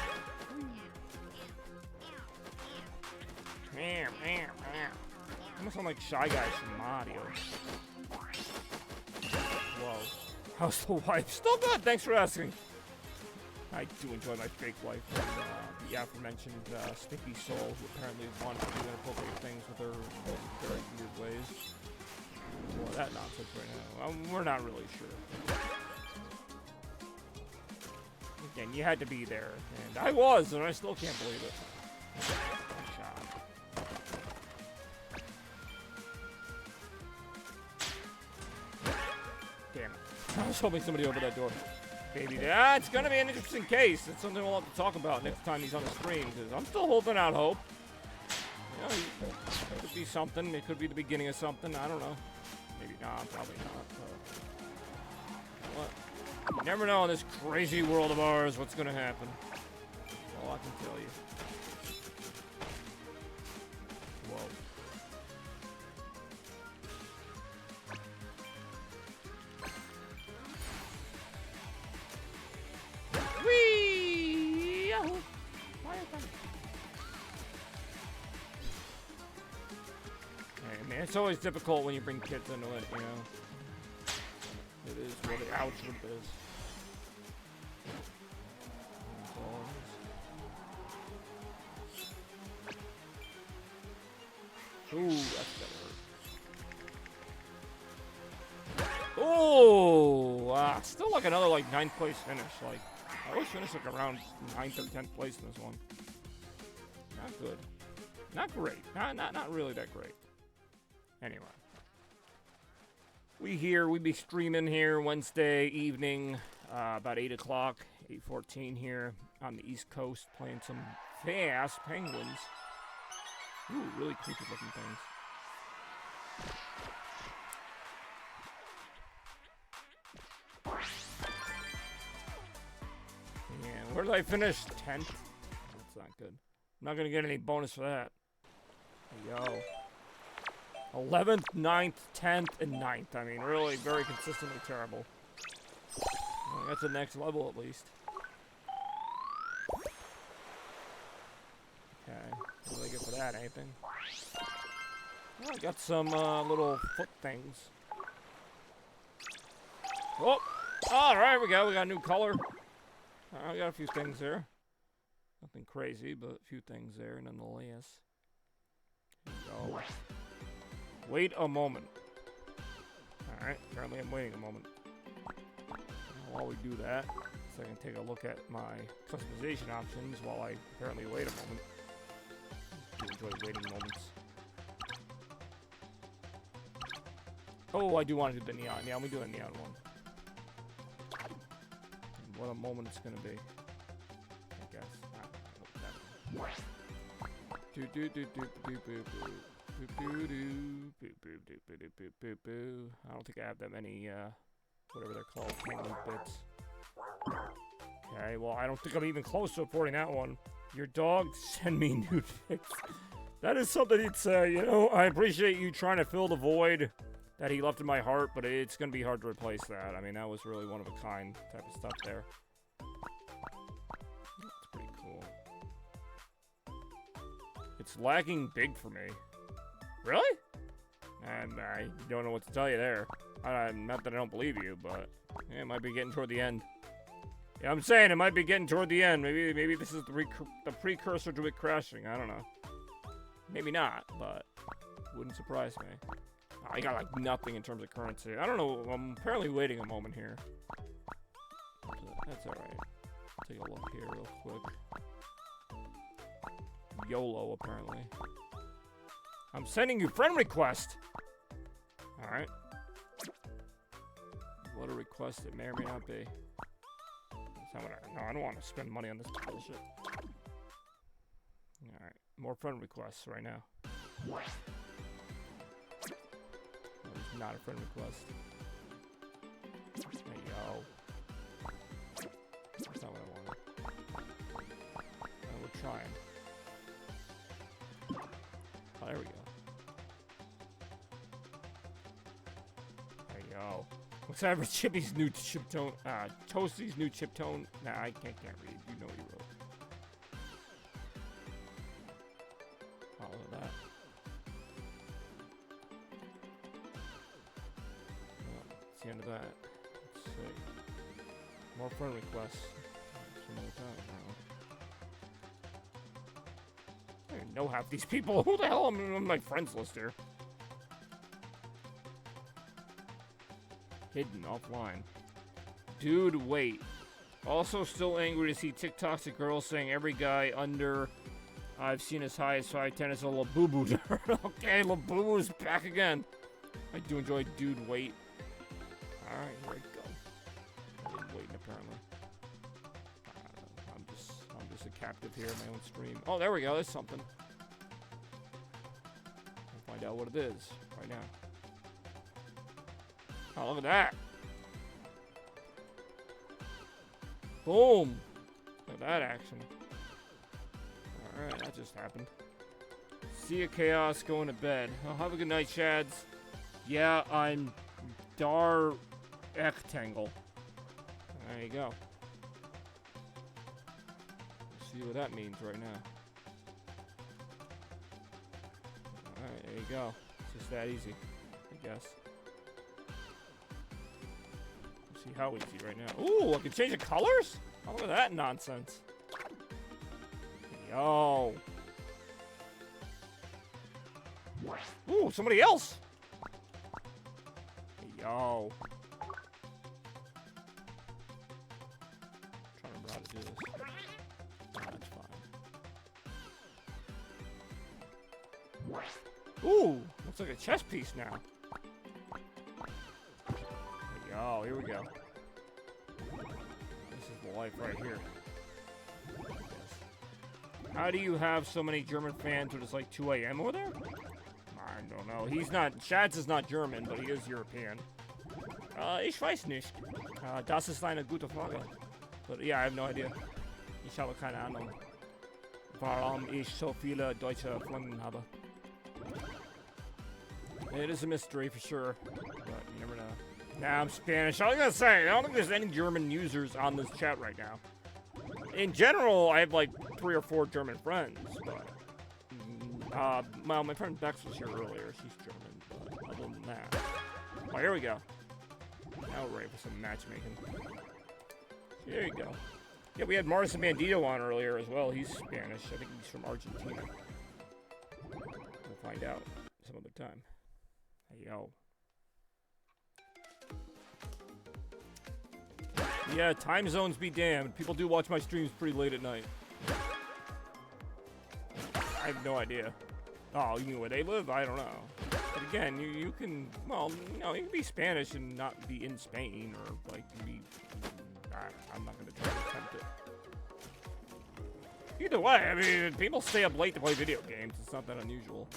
Almost sound like Shy Guys from Mario. Whoa. How's the wife? Still good, thanks for asking. I do enjoy my fake wife and the aforementioned Stinky Soul, who apparently wants to do inappropriate things with her in very weird ways. Well, that nonsense right now. We're not really sure. Again, you had to be there, and I was, and I still can't believe it. Good shot. Damn it. I was hoping somebody opened that door. Maybe. Yeah, it's gonna be an interesting case. It's something we'll have to talk about next time he's on the stream, because I'm still holding out hope. You know, it could be something. It could be the beginning of something. I don't know. Maybe not. Probably not. What? You never know in this crazy world of ours what's gonna happen. That's all I can tell you. Whoa. Whee! Yahoo! Hey, man, it's always difficult when you bring kids into it, you know. It is what it, ouch, what it is. Ooh, that's better. Ooh, still like another like 9th place finish. Like I always finish like around 9th or 10th place in this one. Not good. Not great. Not really that great. Anyway. We be streaming here Wednesday evening. about 8 o'clock, 8:14 here on the East Coast, playing some Faaast penguins. Ooh, really creepy looking things. Yeah, where did I finish? 10th? That's not good. I'm not gonna get any bonus for that. Yo. 11th, 9th, 10th, and 9th. I mean, really very consistently terrible. Well, that's the next level at least. Okay, what do I get for that? Anything? Well, I got some little foot things. Oh! Alright, we got a new color. I got a few things there. Nothing crazy, but a few things there nonetheless. Here we go. Wait a moment. Alright, apparently I'm waiting a moment. While we do that, so I can take a look at my customization options while I apparently wait a moment. I do enjoy waiting moments. Oh, I do want to do the neon. Yeah, let me do the neon one. And what a moment it's gonna be. I guess. I don't think I have that many, whatever they're called, penguin bits. Okay, well, I don't think I'm even close to affording that one. Your dog, send me nude pics. That is something he'd say, you know, I appreciate you trying to fill the void that he left in my heart, but it's going to be hard to replace that. I mean, that was really one of a kind type of stuff there. That's pretty cool. It's lagging big for me. Really? And I don't know what to tell you there. Not that I don't believe you, but yeah, it might be getting toward the end. Yeah, I'm saying it might be getting toward the end. Maybe this is the precursor to it crashing. I don't know. Maybe not, but wouldn't surprise me. Oh, I got like nothing in terms of currency. I don't know. I'm apparently waiting a moment here. That's all right. Take a look here real quick. YOLO apparently. I'm sending you friend request. All right. What a request it may or may not be. That's not what no, I don't want to spend money on this bullshit. All right, more friend requests right now. It's not a friend request. Hey yo. That's not what I wanted. We're trying. Oh, there we go. There you go. What's that? Chippy's new chip tone. Toasty's new chip tone. Nah, I can't read. You know what you wrote. All of that. Well, that's the end of that. Let's see. More friend requests. Some other time now. I don't even know half these people. Who the hell am on my friends list here? Hidden offline. Dude, wait. Also still angry to see TikToks of girls saying every guy under I've seen as high as 5'10" is a Labubu. Okay, Labubu's back again. I do enjoy Dude, wait. Alright, here we go. I've been waiting apparently. I'm just a captive here in my own stream. Oh, there we go. There's something. I'll find out what it is right now. Oh, look at that. Boom. Look at that action. Alright, that just happened. See ya, Chaos, going to bed. Oh, have a good night, Shads. Yeah, I'm Dar Rectangle. There you go. See what that means right now. Alright, there you go. It's just that easy, I guess. See how easy right now. Ooh, I can change the colors? Oh, look at that nonsense. Yo. Ooh, somebody else. Yo. I'm trying to remember how to do this. Oh, that's fine. Ooh, looks like a chess piece now. Yo, here we go. the life right here. How do you have so many German fans when it's like 2 a.m. over there? I don't know. He's not... Shads is not German, but he is European. Ich weiß nicht. Das ist eine gute Frage. But yeah, I have no idea. Ich habe keine Ahnung, warum ich so viele deutsche Freunde habe. It is a mystery for sure, but you never know. Nah, I'm Spanish. I was gonna say, I don't think there's any German users on this chat right now. In general, I have like 3 or 4 German friends, but... well, my friend Bex was here earlier. She's German, but other than that... Oh, here we go. Now we're ready for some matchmaking. There you go. Yeah, we had Marcin Bandito on earlier as well. He's Spanish. I think he's from Argentina. We'll find out some other time. Hey, yo. Yeah, time zones be damned. People do watch my streams pretty late at night. I have no idea. Oh, you mean where they live? I don't know. But again, you can, well, you know, you can be Spanish and not be in Spain, or like be... I'm not gonna try to attempt it. Either way, I mean, people stay up late to play video games. It's not that unusual.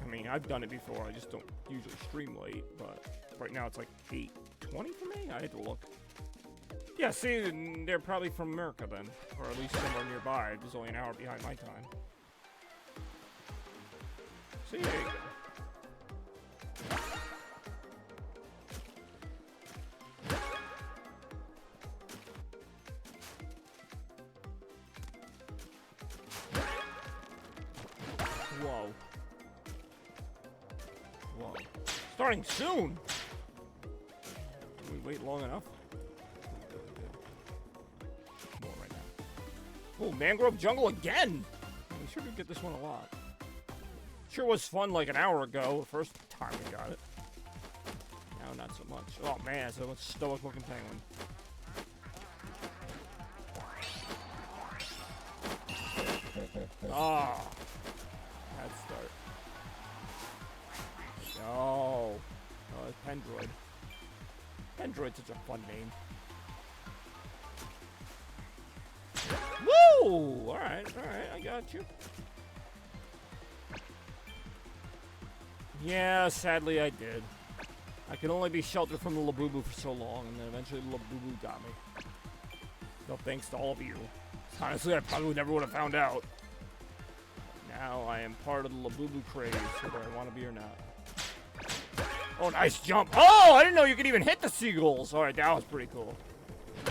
I mean, I've done it before. I just don't usually stream late, but right now it's like 8:20 for me? I had to look. Yeah, see, they're probably from America then, or at least somewhere nearby. It's only an hour behind my time. So there you go. Whoa. Whoa. Starting soon! Can we wait long enough? More right now. Oh, Mangrove Jungle again! We sure did get this one a lot. Sure was fun like an hour ago, the first time we got it. Now not so much. Oh man, it's a stoic looking penguin. Ah. Bad start. Oh. Oh, it's Pendroid. Pendroid's such a fun name. Woo! Alright, I got you. Yeah, sadly I did. I could only be sheltered from the Labubu for so long, and then eventually the Labubu got me. So thanks to all of you. Honestly, I probably never would have found out. Now I am part of the Labubu craze, whether I want to be or not. Oh, nice jump. Oh, I didn't know you could even hit the seagulls. All right, that was pretty cool.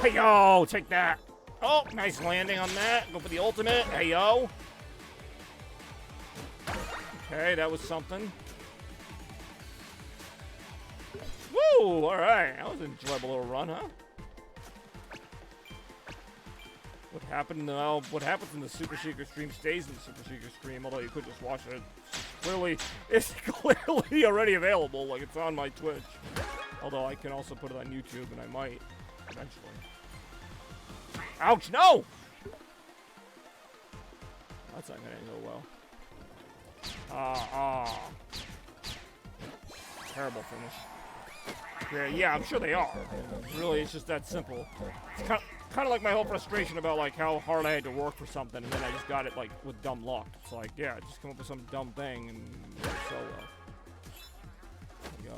Hey, yo, take that. Oh, nice landing on that. Go for the ultimate. Hey, yo. Okay, that was something. Woo, all right. That was an enjoyable little run, huh? What happened? What happens in the Super Secret stream stays in the Super Secret stream. Although you could just watch it. It's clearly already available. Like it's on my Twitch. Although I can also put it on YouTube, and I might eventually. Ouch! No. That's not gonna go well. Terrible finish. Yeah, I'm sure they are. Really, it's just that simple. It's kind of like my whole frustration about like how hard I had to work for something, and then I just got it like with dumb luck. It's like, yeah, just come up with some dumb thing and it works so well. There we go.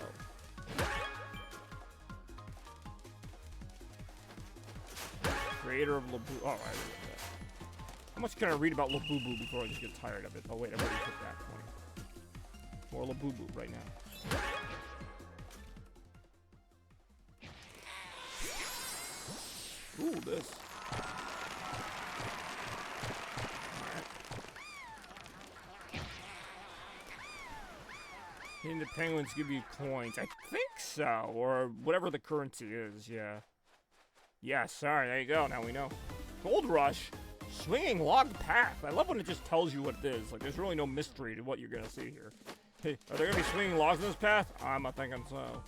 Creator of Labubu. Oh, I didn't get that. How much can I read about Labubu before I just get tired of it? Oh wait, I've already hit that point. More Labubu right now. Ooh, this. And the penguins give you coins. I think so. Or whatever the currency is, yeah. Yeah, sorry, there you go. Now we know. Gold Rush. Swinging log path. I love when it just tells you what it is. Like, there's really no mystery to what you're gonna see here. Hey, are there gonna be swinging logs in this path? I'm thinking so.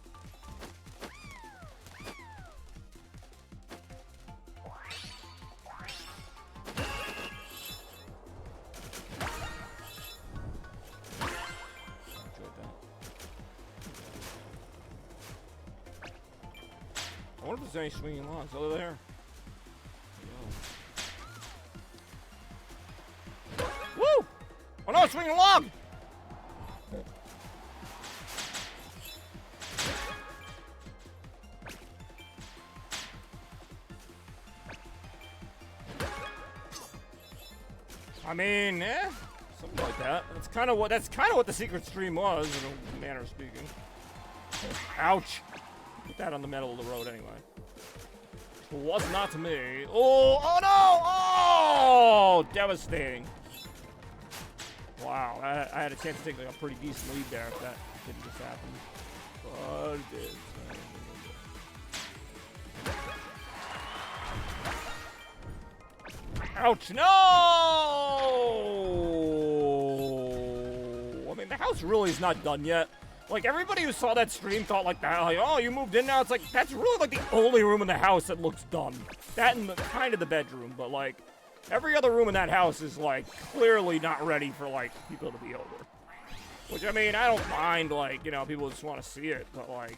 I wonder if there's any swinging logs over there. Woo! Oh no, swinging log! I mean, something like that. That's kind of what the secret stream was, in a manner of speaking. Ouch! Put that on the middle of the road anyway. It was not me. Oh! Oh no! Oh! Devastating. Wow, I had a chance to take like a pretty decent lead there if that didn't just happen. But it did. Ouch, no! I mean, the house really is not done yet. Like, everybody who saw that stream thought like that, like, oh, you moved in now? It's like, that's really like the only room in the house that looks done. That and kind of the bedroom, but like, every other room in that house is like, clearly not ready for like, people to be over. Which, I mean, I don't mind, like, you know, people just want to see it, but like,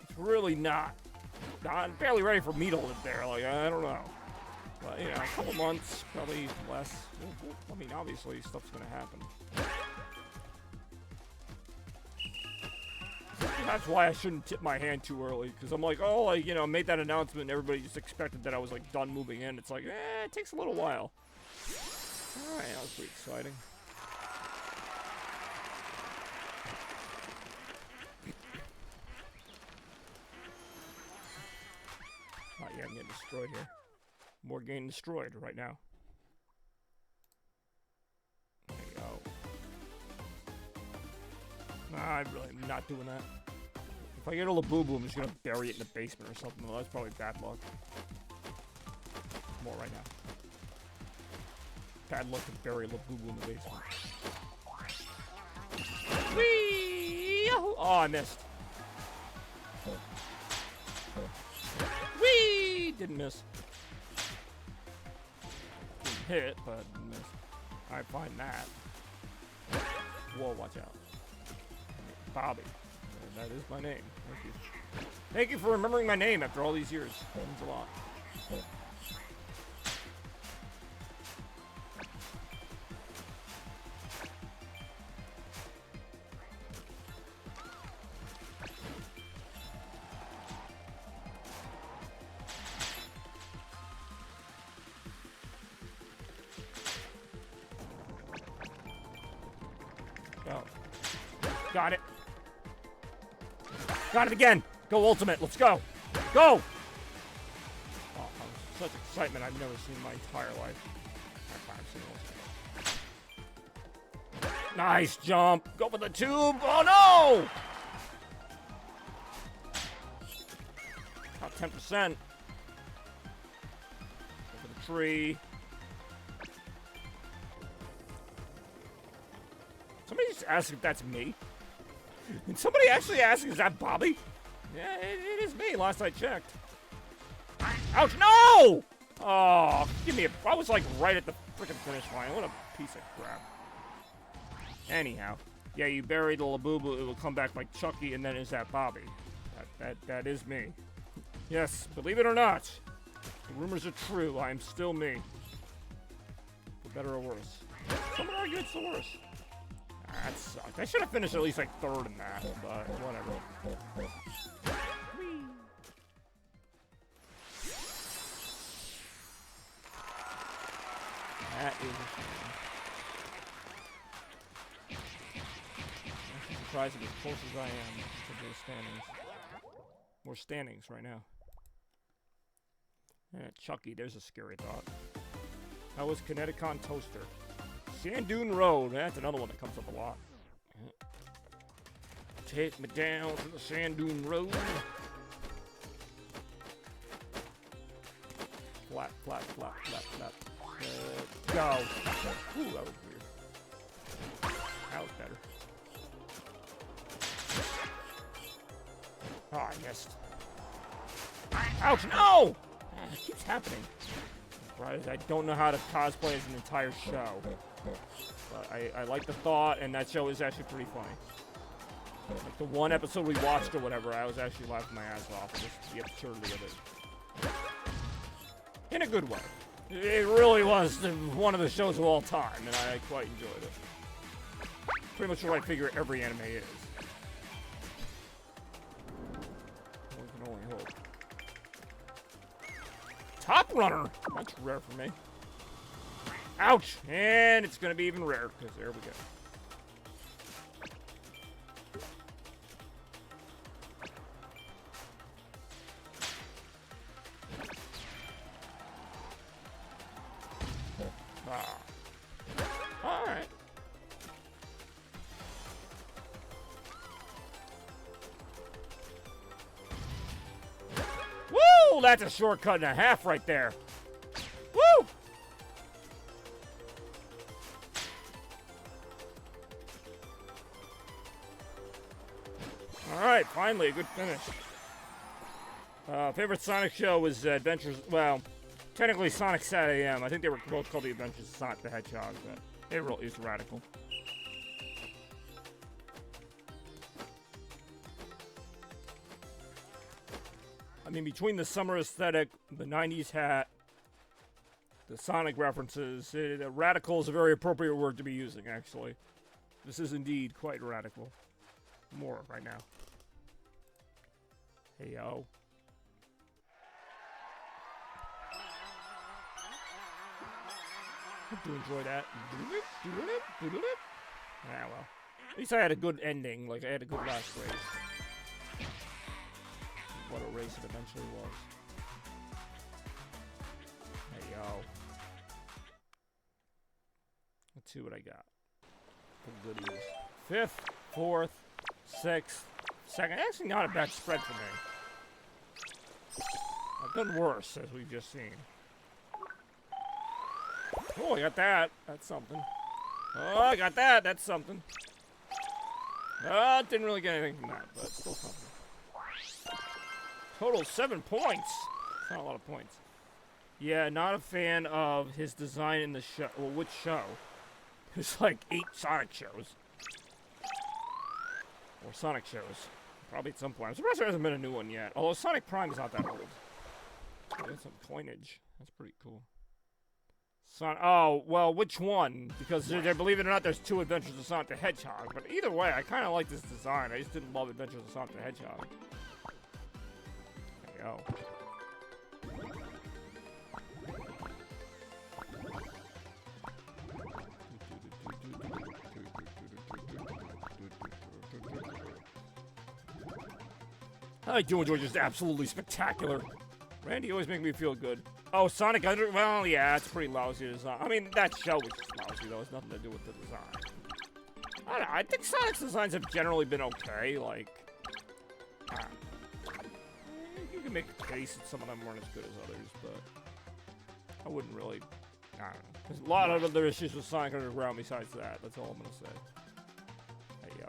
it's really not barely ready for me to live there, like, I don't know. But, you know, a couple months, probably less. I mean, obviously, stuff's gonna happen. That's why I shouldn't tip my hand too early, because I'm like, oh, like, you know, made that announcement and everybody just expected that I was, like, done moving in. It's like, it takes a little while. Alright, that was pretty exciting. Not yet, I'm getting destroyed here. More getting destroyed right now. There you go. Nah, I'm really not doing that. If I get a Labubu, I'm just gonna bury it in the basement or something. Well, that's probably bad luck. More right now. Bad luck to bury a Labubu in the basement. Whee! Oh, I missed. Whee! Didn't miss. Didn't hit, but missed. I find that. Whoa, watch out. Bobby. That is my name. Thank you. Thank you for remembering my name after all these years. That means a lot. Go. Got it. Got it again! Go ultimate, let's go! Go! Oh, such excitement I've never seen in my entire life. Nice jump! Go for the tube! Oh no! About 10%. Go for the tree. Somebody just asked if that's me. Did somebody actually ask, is that Bobby? Yeah, it is me, last I checked. Ouch, no! Oh, give me a... I was like right at the freaking finish line. What a piece of crap. Anyhow. Yeah, you bury the Labubu, it will come back like Chucky, and then is that Bobby? That is me. Yes, believe it or not. The rumors are true, I am still me. For better or worse. Some would argue it's the worst. That sucked. I should have finished at least like third in that, but whatever. Whee. That is a shame. I'm surprised I'm as close as I am to those standings. More standings right now. Chucky, there's a scary thought. That was Kineticon Toaster. Sand Dune Road, that's another one that comes up a lot. Take me down to the Sand Dune Road. Flat, flat, flat, flat, flat. Go. Ooh, that was weird. That was better. Oh, I missed. Ouch, no! Man, it keeps happening. Right, I don't know how to cosplay as an entire show. But I like the thought, and that show is actually pretty funny. Like the one episode we watched or whatever, I was actually laughing my ass off at just the absurdity of it. In a good way. It really was one of the shows of all time, and I quite enjoyed it. Pretty much what I figure every anime is. One can only hope. Top Runner! That's rare for me. Ouch! And it's gonna be even rarer, because there we go. Alright. Woo! That's a shortcut and a half right there. Woo! Alright, finally, a good finish. Favorite Sonic show was Adventures, well, technically Sonic Sat AM. I think they were both called The Adventures of Sonic the Hedgehog, but it really is radical. I mean, between the summer aesthetic, the 90s hat, the Sonic references, radical is a very appropriate word to be using, actually. This is indeed quite radical. More right now. Hey, yo. I do enjoy that. Yeah, well. At least I had a good ending. Like, I had a good last race. What a race it eventually was. Hey, yo. Let's see what I got. For goodies. 5th, 4th, 6th, 2nd. Actually, not a bad spread for me. I've done worse, as we've just seen. Oh, I got that. That's something. Oh, I got that. That's something. Didn't really get anything from that, but still something. Total 7 points. That's not a lot of points. Yeah, not a fan of his design in the show. Well, which show? There's like 8 Sonic shows. Or Sonic shows. Probably at some point. I'm surprised there hasn't been a new one yet. Although Sonic Prime is not that old. Got some coinage. That's pretty cool. Oh, well, which one? Because believe it or not, there's 2 Adventures of Sonic the Hedgehog. But either way, I kind of like this design. I just didn't love Adventures of Sonic the Hedgehog. There you go. I do enjoy just absolutely spectacular. Randy always makes me feel good. Oh, Sonic Under... Well, yeah, it's pretty lousy design. I mean, that show was just lousy, though. It's nothing to do with the design. I don't know. I think Sonic's designs have generally been okay. Like, you can make a case that some of them weren't as good as others, but I wouldn't really... I don't know. There's a lot of other issues with Sonic Underground besides that. That's all I'm going to say. Hey, yo.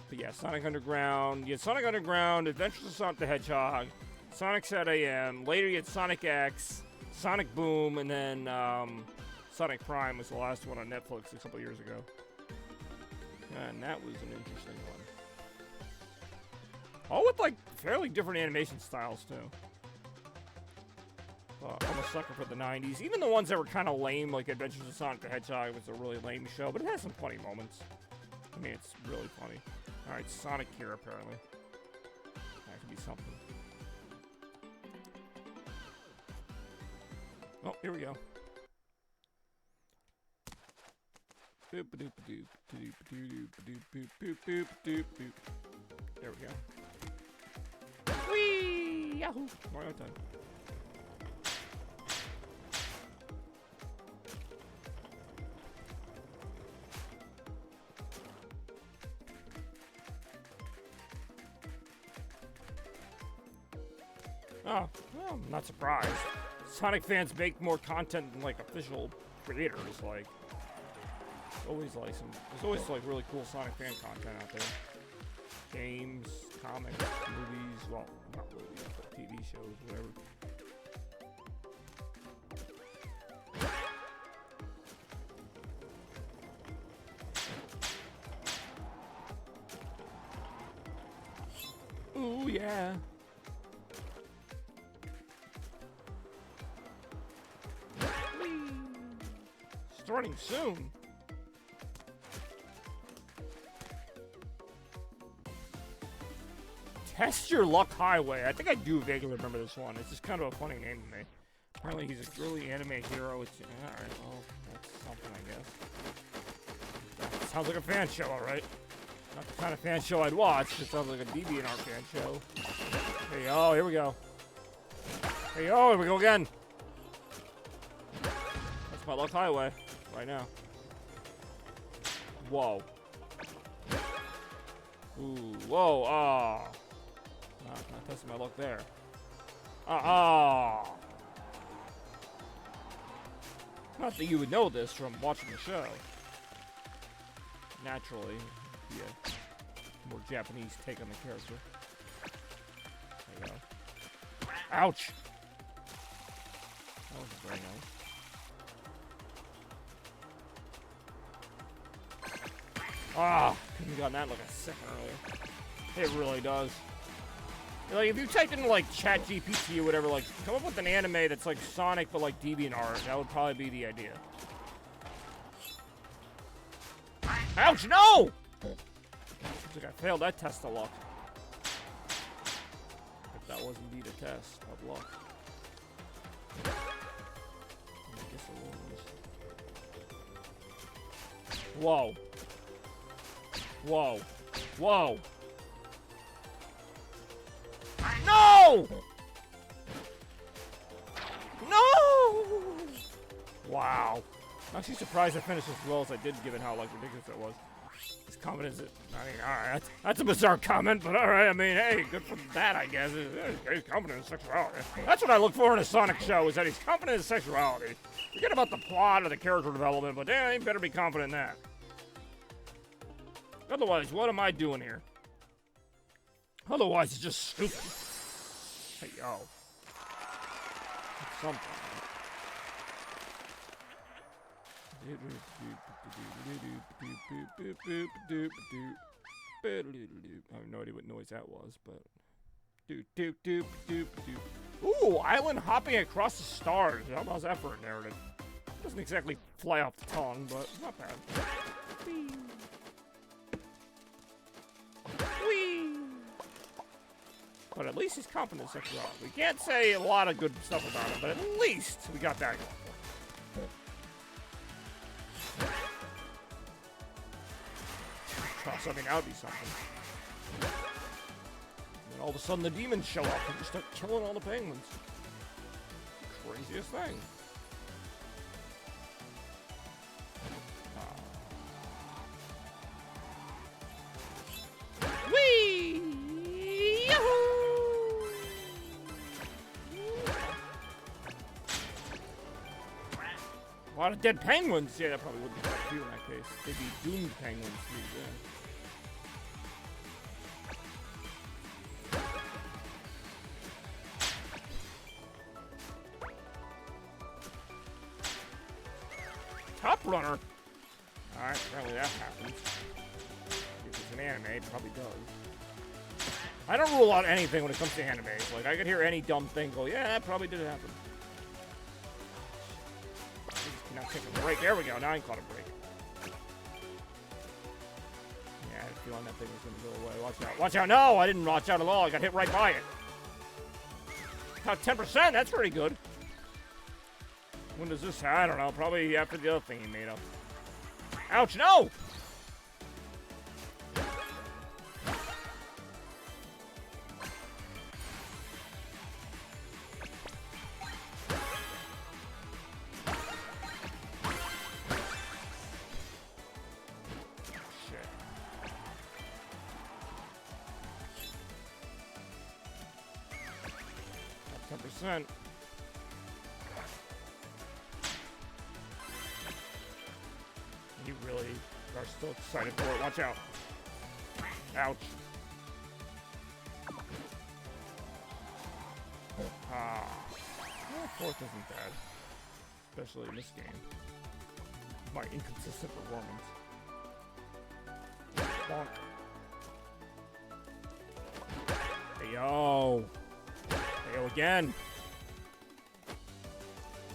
But yeah, Sonic Underground. You had Sonic Underground, Adventures of Sonic the Hedgehog, Sonic Sat AM. Later you had Sonic X, Sonic Boom, and then Sonic Prime was the last one on Netflix a couple years ago. And that was an interesting one. All with like fairly different animation styles too. I'm a sucker for the 90s. Even the ones that were kind of lame, like Adventures of Sonic the Hedgehog was a really lame show, but it has some funny moments. I mean, it's really funny. Alright, Sonic here, apparently. That could be something. Oh, here we go. Boop doop doop doop doop doop boop boop boop doop boop. There we go. Whee! Yahoo! Mario time. Oh, well, I'm not surprised. Sonic fans make more content than like official creators. Like, there's always like really cool Sonic fan content out there. Games, comics, movies. Well, not movies, but TV shows, whatever. Ooh, yeah. Starting soon. Test Your Luck Highway. I think I do vaguely remember this one. It's just kind of a funny name to me. Apparently he's a early anime hero. It's alright, well, that's something, I guess. That sounds like a fan show, alright. Not the kind of fan show I'd watch. It sounds like a DeviantArt fan show. There you go, here we go. There you go, here we go again. That's my Luck Highway, right now. Whoa. Ooh, whoa, ah. Not testing my luck there. Not that you would know this from watching the show. Naturally, yeah. More Japanese take on the character. There you go. Ouch! That wasn't very nice. Ah! Couldn't have gotten that like a second earlier. It really does. Like, if you typed in, like, ChatGPT or whatever, like, come up with an anime that's like Sonic but like DeviantArt, that would probably be the idea. Ouch, no! Looks like I failed that test of luck. If that was indeed a test of luck. I guess it was. Whoa. Whoa. Whoa. No! No! Wow. I'm actually surprised I finished as well as I did, given how like ridiculous it was. His confidence, I mean, alright, that's a bizarre comment, but alright, I mean, hey, good for that, I guess. He's confident in sexuality. That's what I look for in a Sonic show, is that he's confident in sexuality. Forget about the plot or the character development, but he better be confident in that. Otherwise, what am I doing here? Otherwise, it's just stupid. Hey, yo. That's something. I have no idea what noise that was, but... Ooh, island hopping across the stars. How's that for a narrative? Doesn't exactly fly off the tongue, but not bad. But at least he's confident in sexuality. We can't say a lot of good stuff about him, but at least we got that going. I mean, that would be something. And then all of a sudden the demons show up and just start killing all the penguins. Craziest thing. Whee! Yahoo! A lot of dead penguins. Yeah, that probably wouldn't be quite cute in that case. They'd be doomed penguins. Yeah. Top runner. Alright, apparently that happens. If it's an anime, it probably does. I don't rule out anything when it comes to animes. Like, I could hear any dumb thing go, yeah, that probably did happen. Now take a break. There we go. Now I caught a break. Yeah, I had a feeling that thing was going to go away. Watch out. Watch out. No, I didn't watch out at all. I got hit right by it. About 10%. That's pretty good. When does this? I don't know. Probably after the other thing he made up. Ouch, no! Shit. That's 10%. You really are still excited for it. Watch out. Ouch. Well, fourth isn't bad. Especially in this game. My inconsistent performance. Bonk. again.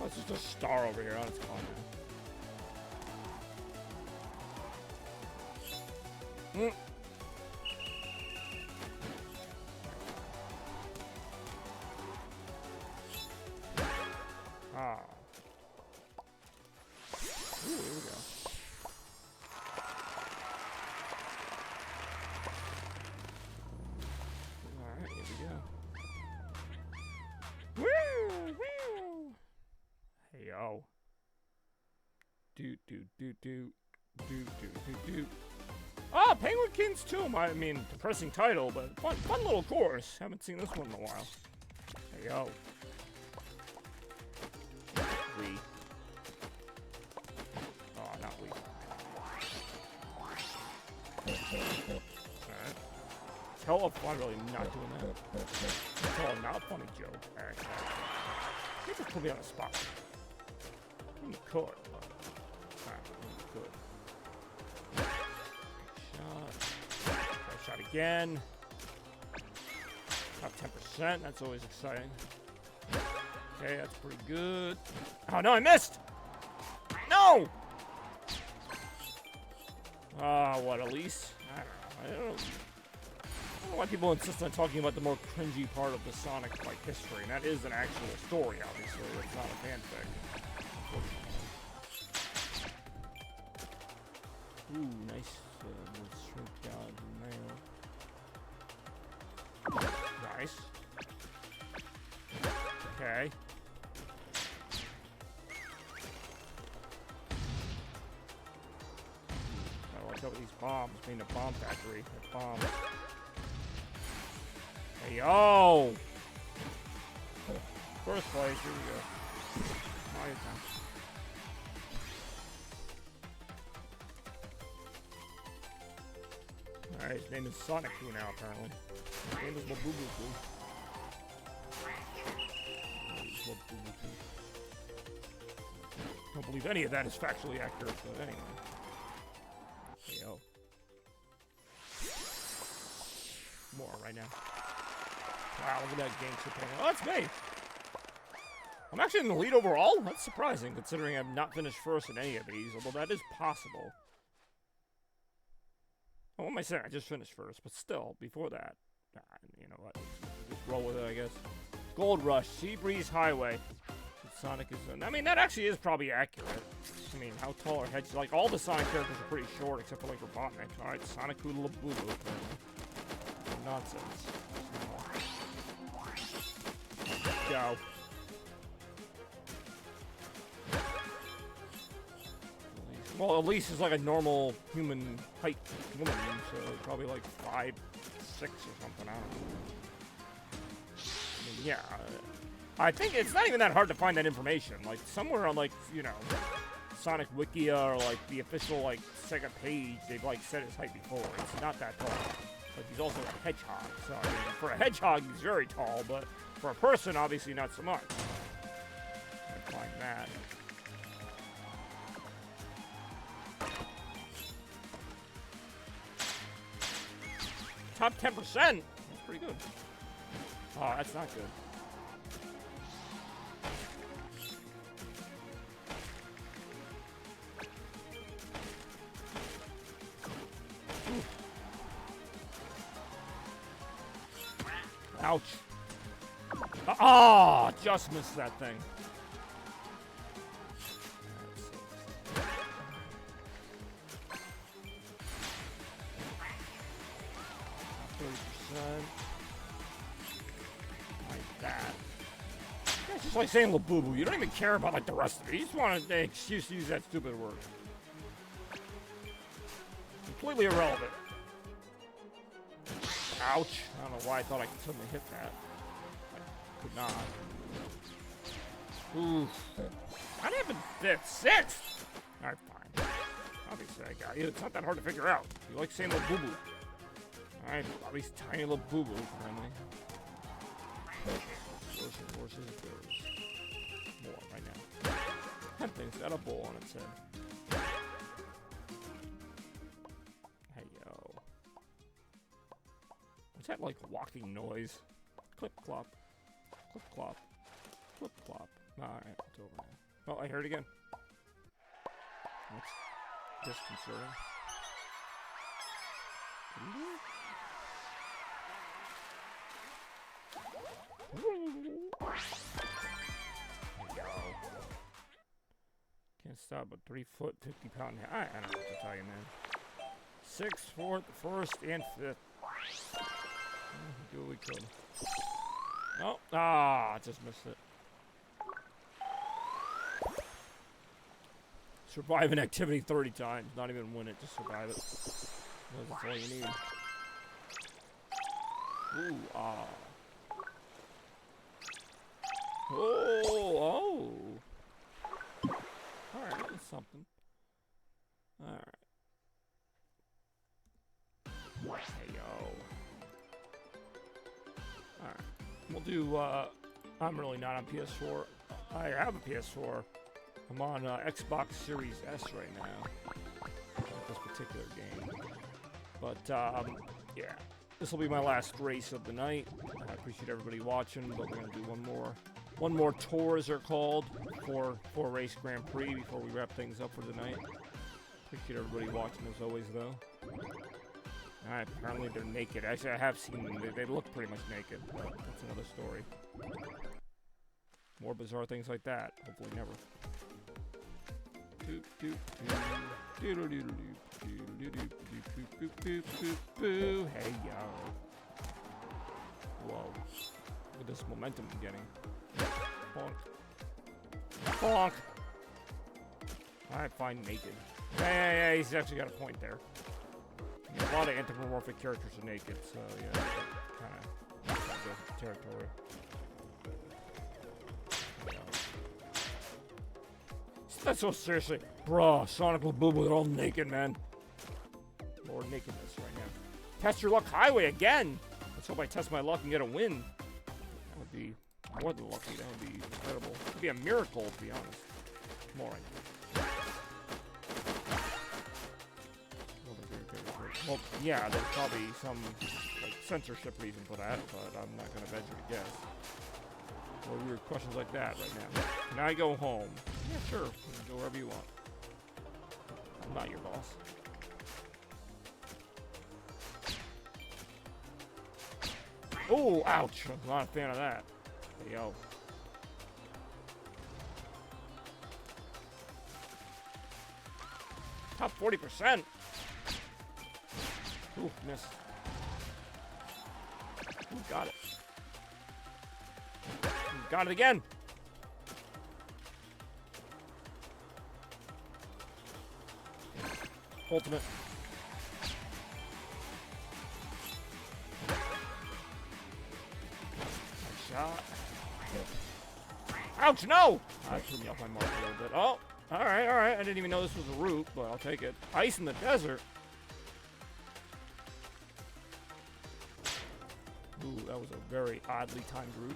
Oh, it's just a star over here. Oh, it's gone now. Ah. Ooh, here we go. Alright, here we go. Woo! Woo! Hey, yo. Do. Ah, Penguin King's Tomb. I mean, depressing title, but fun little course. Haven't seen this one in a while. Hey, yo. Wee. Oh, not Wee. Alright. Tell a fun, really not doing that. Tell a not funny joke. Alright. You just put me on the spot. You could. Alright, you could. Shot again. Top 10%. That's always exciting. Okay, that's pretty good. Oh no, I missed! No! What, Elise? I don't know why people insist on talking about the more cringy part of the Sonic like history. And that is an actual story, obviously. It's not a fanfic. Ooh, nice shrink down there. Nice. Okay. Gotta watch out with these bombs. Being a bomb factory. They're bombs. Hey, yo! First place, here we go. All your time. Alright, his name is Sonic 2 now, apparently. His name is Labubu 2. Don't believe any of that is factually accurate, but anyway. Hey, yo. More right now. Wow, look at that gangster thing. Oh, that's me! I'm actually in the lead overall? That's surprising, considering I've not finished first in any of these, although that is possible. Oh, what am I saying? I just finished first, but still, before that, you know what? Just roll with it, I guess. Gold Rush, Sea Breeze Highway. Sonic is in. I mean, that actually is probably accurate. I mean, how tall are heads? Like, all the Sonic characters are pretty short, except for, like, Robotnik. Alright, Sonic Labubu. Nonsense. Go. Well, Elise is like a normal human height woman, so probably like 5'6" or something. I don't know. I mean, yeah, I think it's not even that hard to find that information. Like somewhere on like Sonic Wikia or like the official like Sega page, they've like said his height before. It's not that tall, but he's also a hedgehog. So I mean, for a hedgehog, he's very tall, but for a person, obviously not so much. I find that. Top 10%. That's pretty good. Oh, that's not good. Ouch. Oh, just missed that thing. 30%. Like that. It's just like saying Labubu. You don't even care about like the rest of it. You just want an excuse to use that stupid word. Completely irrelevant. Ouch. I don't know why I thought I could suddenly hit that. I could not. Oof. I didn't even fit 6th. Alright, fine. Obviously I got you. It's not that hard to figure out. You like saying Labubu. Alright, Bobby's tiny little boo-boo, apparently. Horses, more right now. That thing's got a bowl on its head. Hey, yo. What's that, like, walking noise? Clip-clop. Flip clop. Flip clop. Alright, it's over now. Oh, I heard it again. That's disconcerting. Can't stop a 3 foot, 50 pound. I don't know what to tell you, man. 6th, 4th, 1st, and 5th. Do what we could. Oh, I just missed it. Survive an activity 30 times. Not even win it, just survive it. That's all you need. Ooh, ah. Oh. Alright, that's something. Alright. Hey, yo. Alright. We'll do, I'm really not on PS4. I have a PS4. I'm on Xbox Series S right now. With this particular game. But, yeah. This will be my last race of the night. I appreciate everybody watching, but we're going to do one more. One more tour, as they're called, for race Grand Prix before we wrap things up for the night. Appreciate everybody watching as always, though. Alright, apparently they're naked. Actually, I have seen them. They look pretty much naked, but that's another story. More bizarre things like that. Hopefully never. Doop doop doop doop doop doop doop. Hey yo. Whoa. Look at this momentum I'm getting. Bonk. Bonk! Alright, fine, naked. Yeah, he's actually got a point there. Yeah, a lot of anthropomorphic characters are naked, so yeah, kind of territory. That's so seriously. Bruh, Sonic Labubu, they're all naked, man. More nakedness right now. Test your luck highway again! Let's hope I test my luck and get a win. That would be more than lucky. That would be incredible. It would be a miracle, to be honest. More right now. Well, yeah, there's probably some like censorship reason for that, but I'm not going to venture to guess. Or weird questions like that right now. Can I go home? Yeah, sure. You can go wherever you want. I'm not your boss. Oh, ouch. I'm not a fan of that. Hey, yo. Top 40%. Ooh, missed. Ooh, got it. Got it again. Ultimate. Nice shot. Ouch, no! I threw me off my mark a little bit. Oh, alright. I didn't even know this was a route, but I'll take it. Ice in the desert. Ooh, that was a very oddly timed route.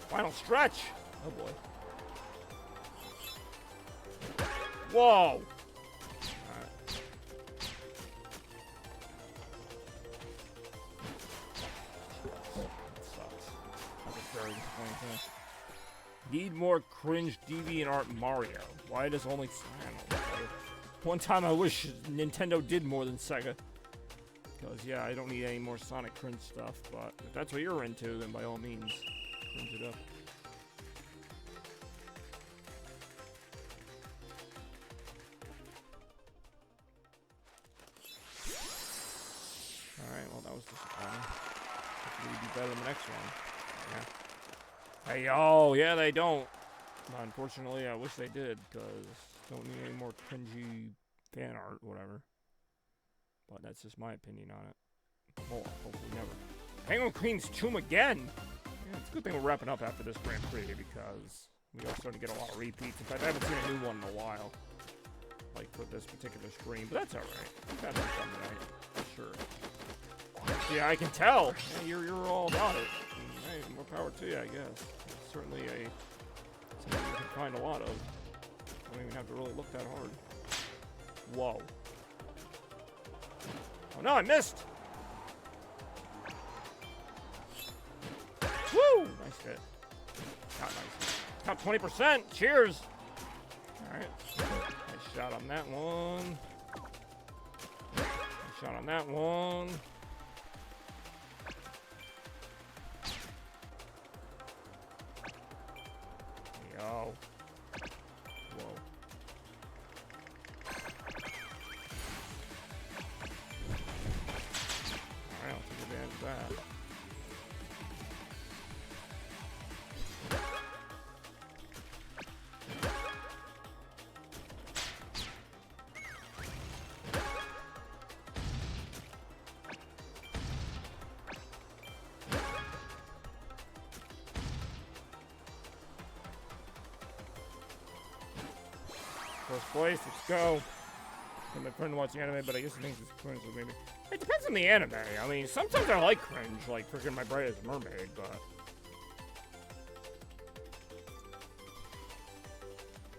Final stretch! Oh boy. Whoa! Alright. That sucks. That was very disappointing. Need more cringe deviant art Mario. Why does only... I don't know. One time I wish Nintendo did more than Sega. Because, yeah, I don't need any more Sonic cringe stuff, but if that's what you're into, then by all means, cringe it up. Alright, well, that was disappointing. Hopefully we do better than the next one. Yeah. Hey, oh, yeah, they don't. Unfortunately, I wish they did, because don't need any more cringy fan art, whatever. But that's just my opinion on it. Oh, hopefully never. Penguin Queen's Tomb again! Yeah, it's a good thing we're wrapping up after this Grand Prix, because we are starting to get a lot of repeats. In fact, I haven't seen a new one in a while. Like, for this particular stream, but that's alright. We've had some fun tonight, for sure. Yeah, I can tell! Yeah, you're all about it. Hey, more power to you, I guess. It's certainly something you can find a lot of. Don't even have to really look that hard. Whoa. Oh no, I missed! Woo! shit. Not nice. Got 20%. Cheers. All right. Nice shot on that one. Nice shot on that one. Yo. Whoa. Alright, I'll take advantage of that. First place, let's go. And my friend watching anime, but I guess he thinks it's cringe, so maybe. It depends on the anime. I mean, sometimes I like cringe, like freaking My Bride is a Mermaid, but.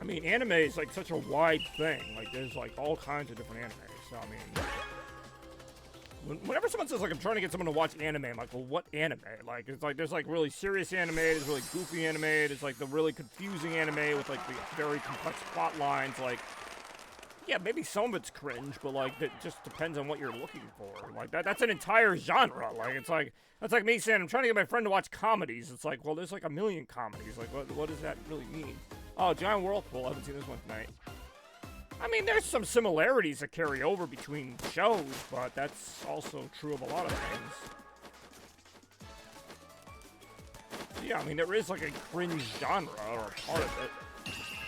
I mean, anime is like such a wide thing. Like, there's like all kinds of different animes. So, I mean. Whenever someone says, like, I'm trying to get someone to watch anime, I'm like, well, what anime? Like, it's like, there's, like, really serious anime, there's really goofy anime, there's, like, the really confusing anime with, like, the very complex plot lines, like, yeah, maybe some of it's cringe, but, like, it just depends on what you're looking for. Like, that's an entire genre. Like, it's like, that's like me saying, I'm trying to get my friend to watch comedies. It's like, well, there's, like, a million comedies. Like, what does that really mean? Oh, Giant Whirlpool, I haven't seen this one tonight. I mean, there's some similarities that carry over between shows, but that's also true of a lot of things. Yeah, I mean, there is like a cringe genre or a part of it,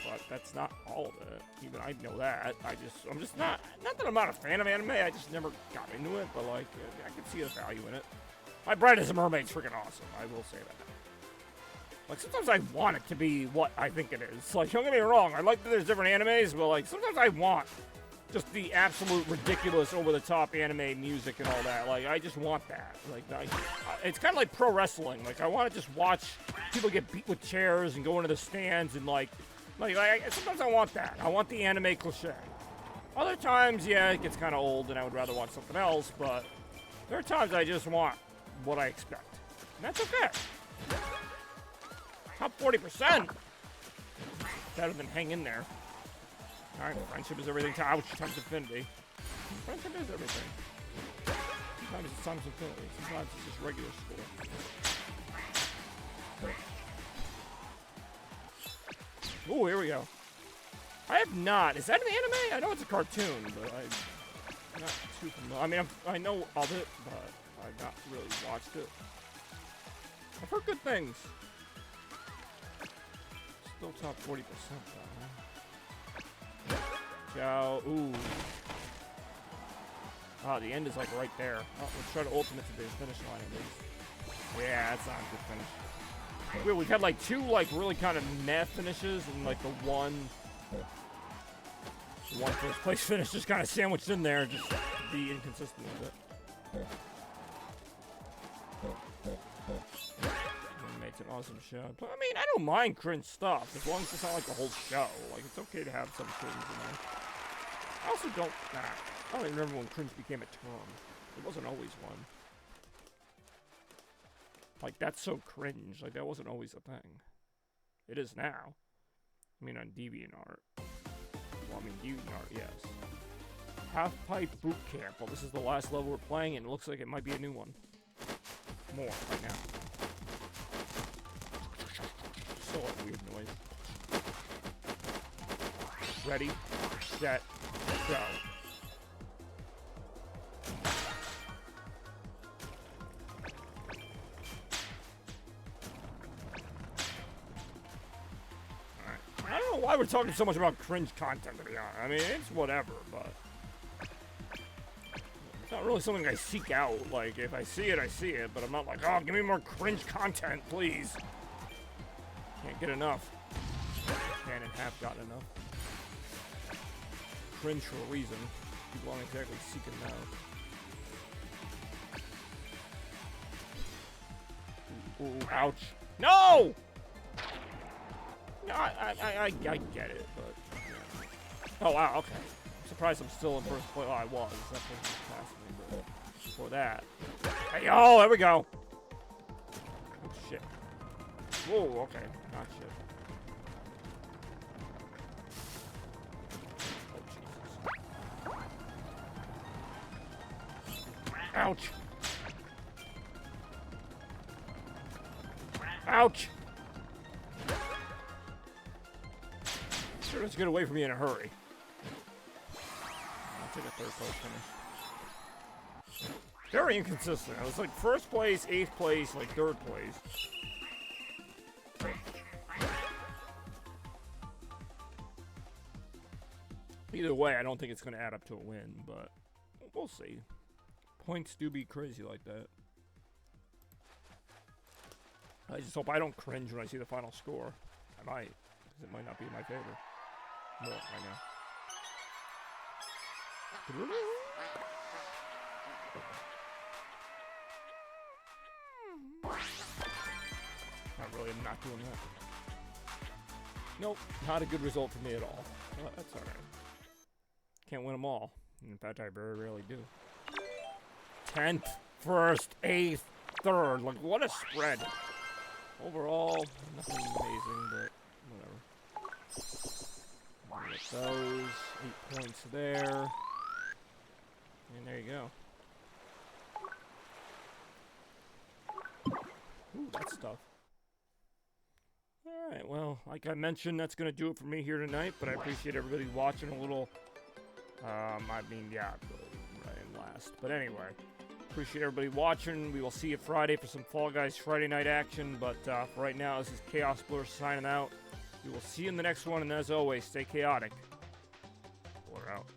but that's not all of it. Even I know that. I'm just not that I'm not a fan of anime, I just never got into it, but like, I can see the value in it. My Bride is a Mermaid's freaking awesome, I will say that. Like, sometimes I want it to be what I think it is. Like, don't get me wrong, I like that there's different animes, but, like, sometimes I want just the absolute ridiculous, over-the-top anime music and all that. Like, I just want that. Like, it's kind of like pro wrestling. Like, I want to just watch people get beat with chairs and go into the stands and, like sometimes I want that. I want the anime cliche. Other times, yeah, it gets kind of old and I would rather watch something else, but there are times I just want what I expect. And that's okay. Top 40%. Better than hang in there. Alright, friendship is everything. Ouch, times infinity. Friendship is everything. Sometimes it's times infinity. Sometimes it's just regular school. Ooh, here we go. I have not. Is that an anime? I know it's a cartoon, but I'm not too familiar. I mean, I know of it, but I've not really watched it. I've heard good things. Still top 40% though, huh? Ciao. Ooh. Ah, the end is like right there. Oh, let's try to ultimate to the finish line at least. Yeah, that's not a good finish. Weird, we've had like two like really kind of meh finishes and like the one first place finish just kind of sandwiched in there just to be inconsistent with it. It's an awesome show. But, I mean, I don't mind cringe stuff, as long as it's not like the whole show. Like, it's okay to have some cringe in there. I also don't, I don't even remember when cringe became a term. It wasn't always one. Like, that's so cringe. Like, that wasn't always a thing. It is now. I mean, on DeviantArt. Well, I mean, DeviantArt, yes. Half-Pipe Boot Camp. Well, this is the last level we're playing, and it looks like it might be a new one. More, right now. So a weird noise. Ready, set, go. Alright. I don't know why we're talking so much about cringe content, to be honest. I mean, it's whatever, but it's not really something I seek out. Like, if I see it, I see it, but I'm not like, oh, give me more cringe content, please. Can't get enough. Can and have gotten enough. Cringe for a reason. People aren't exactly seeking it out. Ooh, ouch. No! No, I get it, but... Yeah. Oh, wow, okay. I'm surprised I'm still in first place. Oh, I was. That person was past me, but before that... Hey, oh, there we go! Oh, shit. Whoa, okay. Not shit. Oh, Jesus. Ouch! Ouch! Sure, let's get away from me in a hurry. I'll take a third place finish. Very inconsistent. I was like first place, 8th place, like 3rd place. Either way, I don't think it's going to add up to a win, but we'll see. Points do be crazy like that. I just hope I don't cringe when I see the final score. I might, because it might not be my favor. More right now. Not really, I'm not doing that. Nope, not a good result for me at all. Well, that's alright. Can't win them all. In fact, I very rarely do. 10th, 1st, 8th, 3rd. Like, what a spread. Overall, nothing amazing, but whatever. Get those. 8 points there. And there you go. Ooh, that's tough. Alright, well, like I mentioned, that's going to do it for me here tonight, but I appreciate everybody watching a little. I mean, yeah, I am last. But anyway, appreciate everybody watching. We will see you Friday for some Fall Guys Friday night action, but for right now, this is Chaos Blur signing out. We will see you in the next one, and as always, stay chaotic. We're out.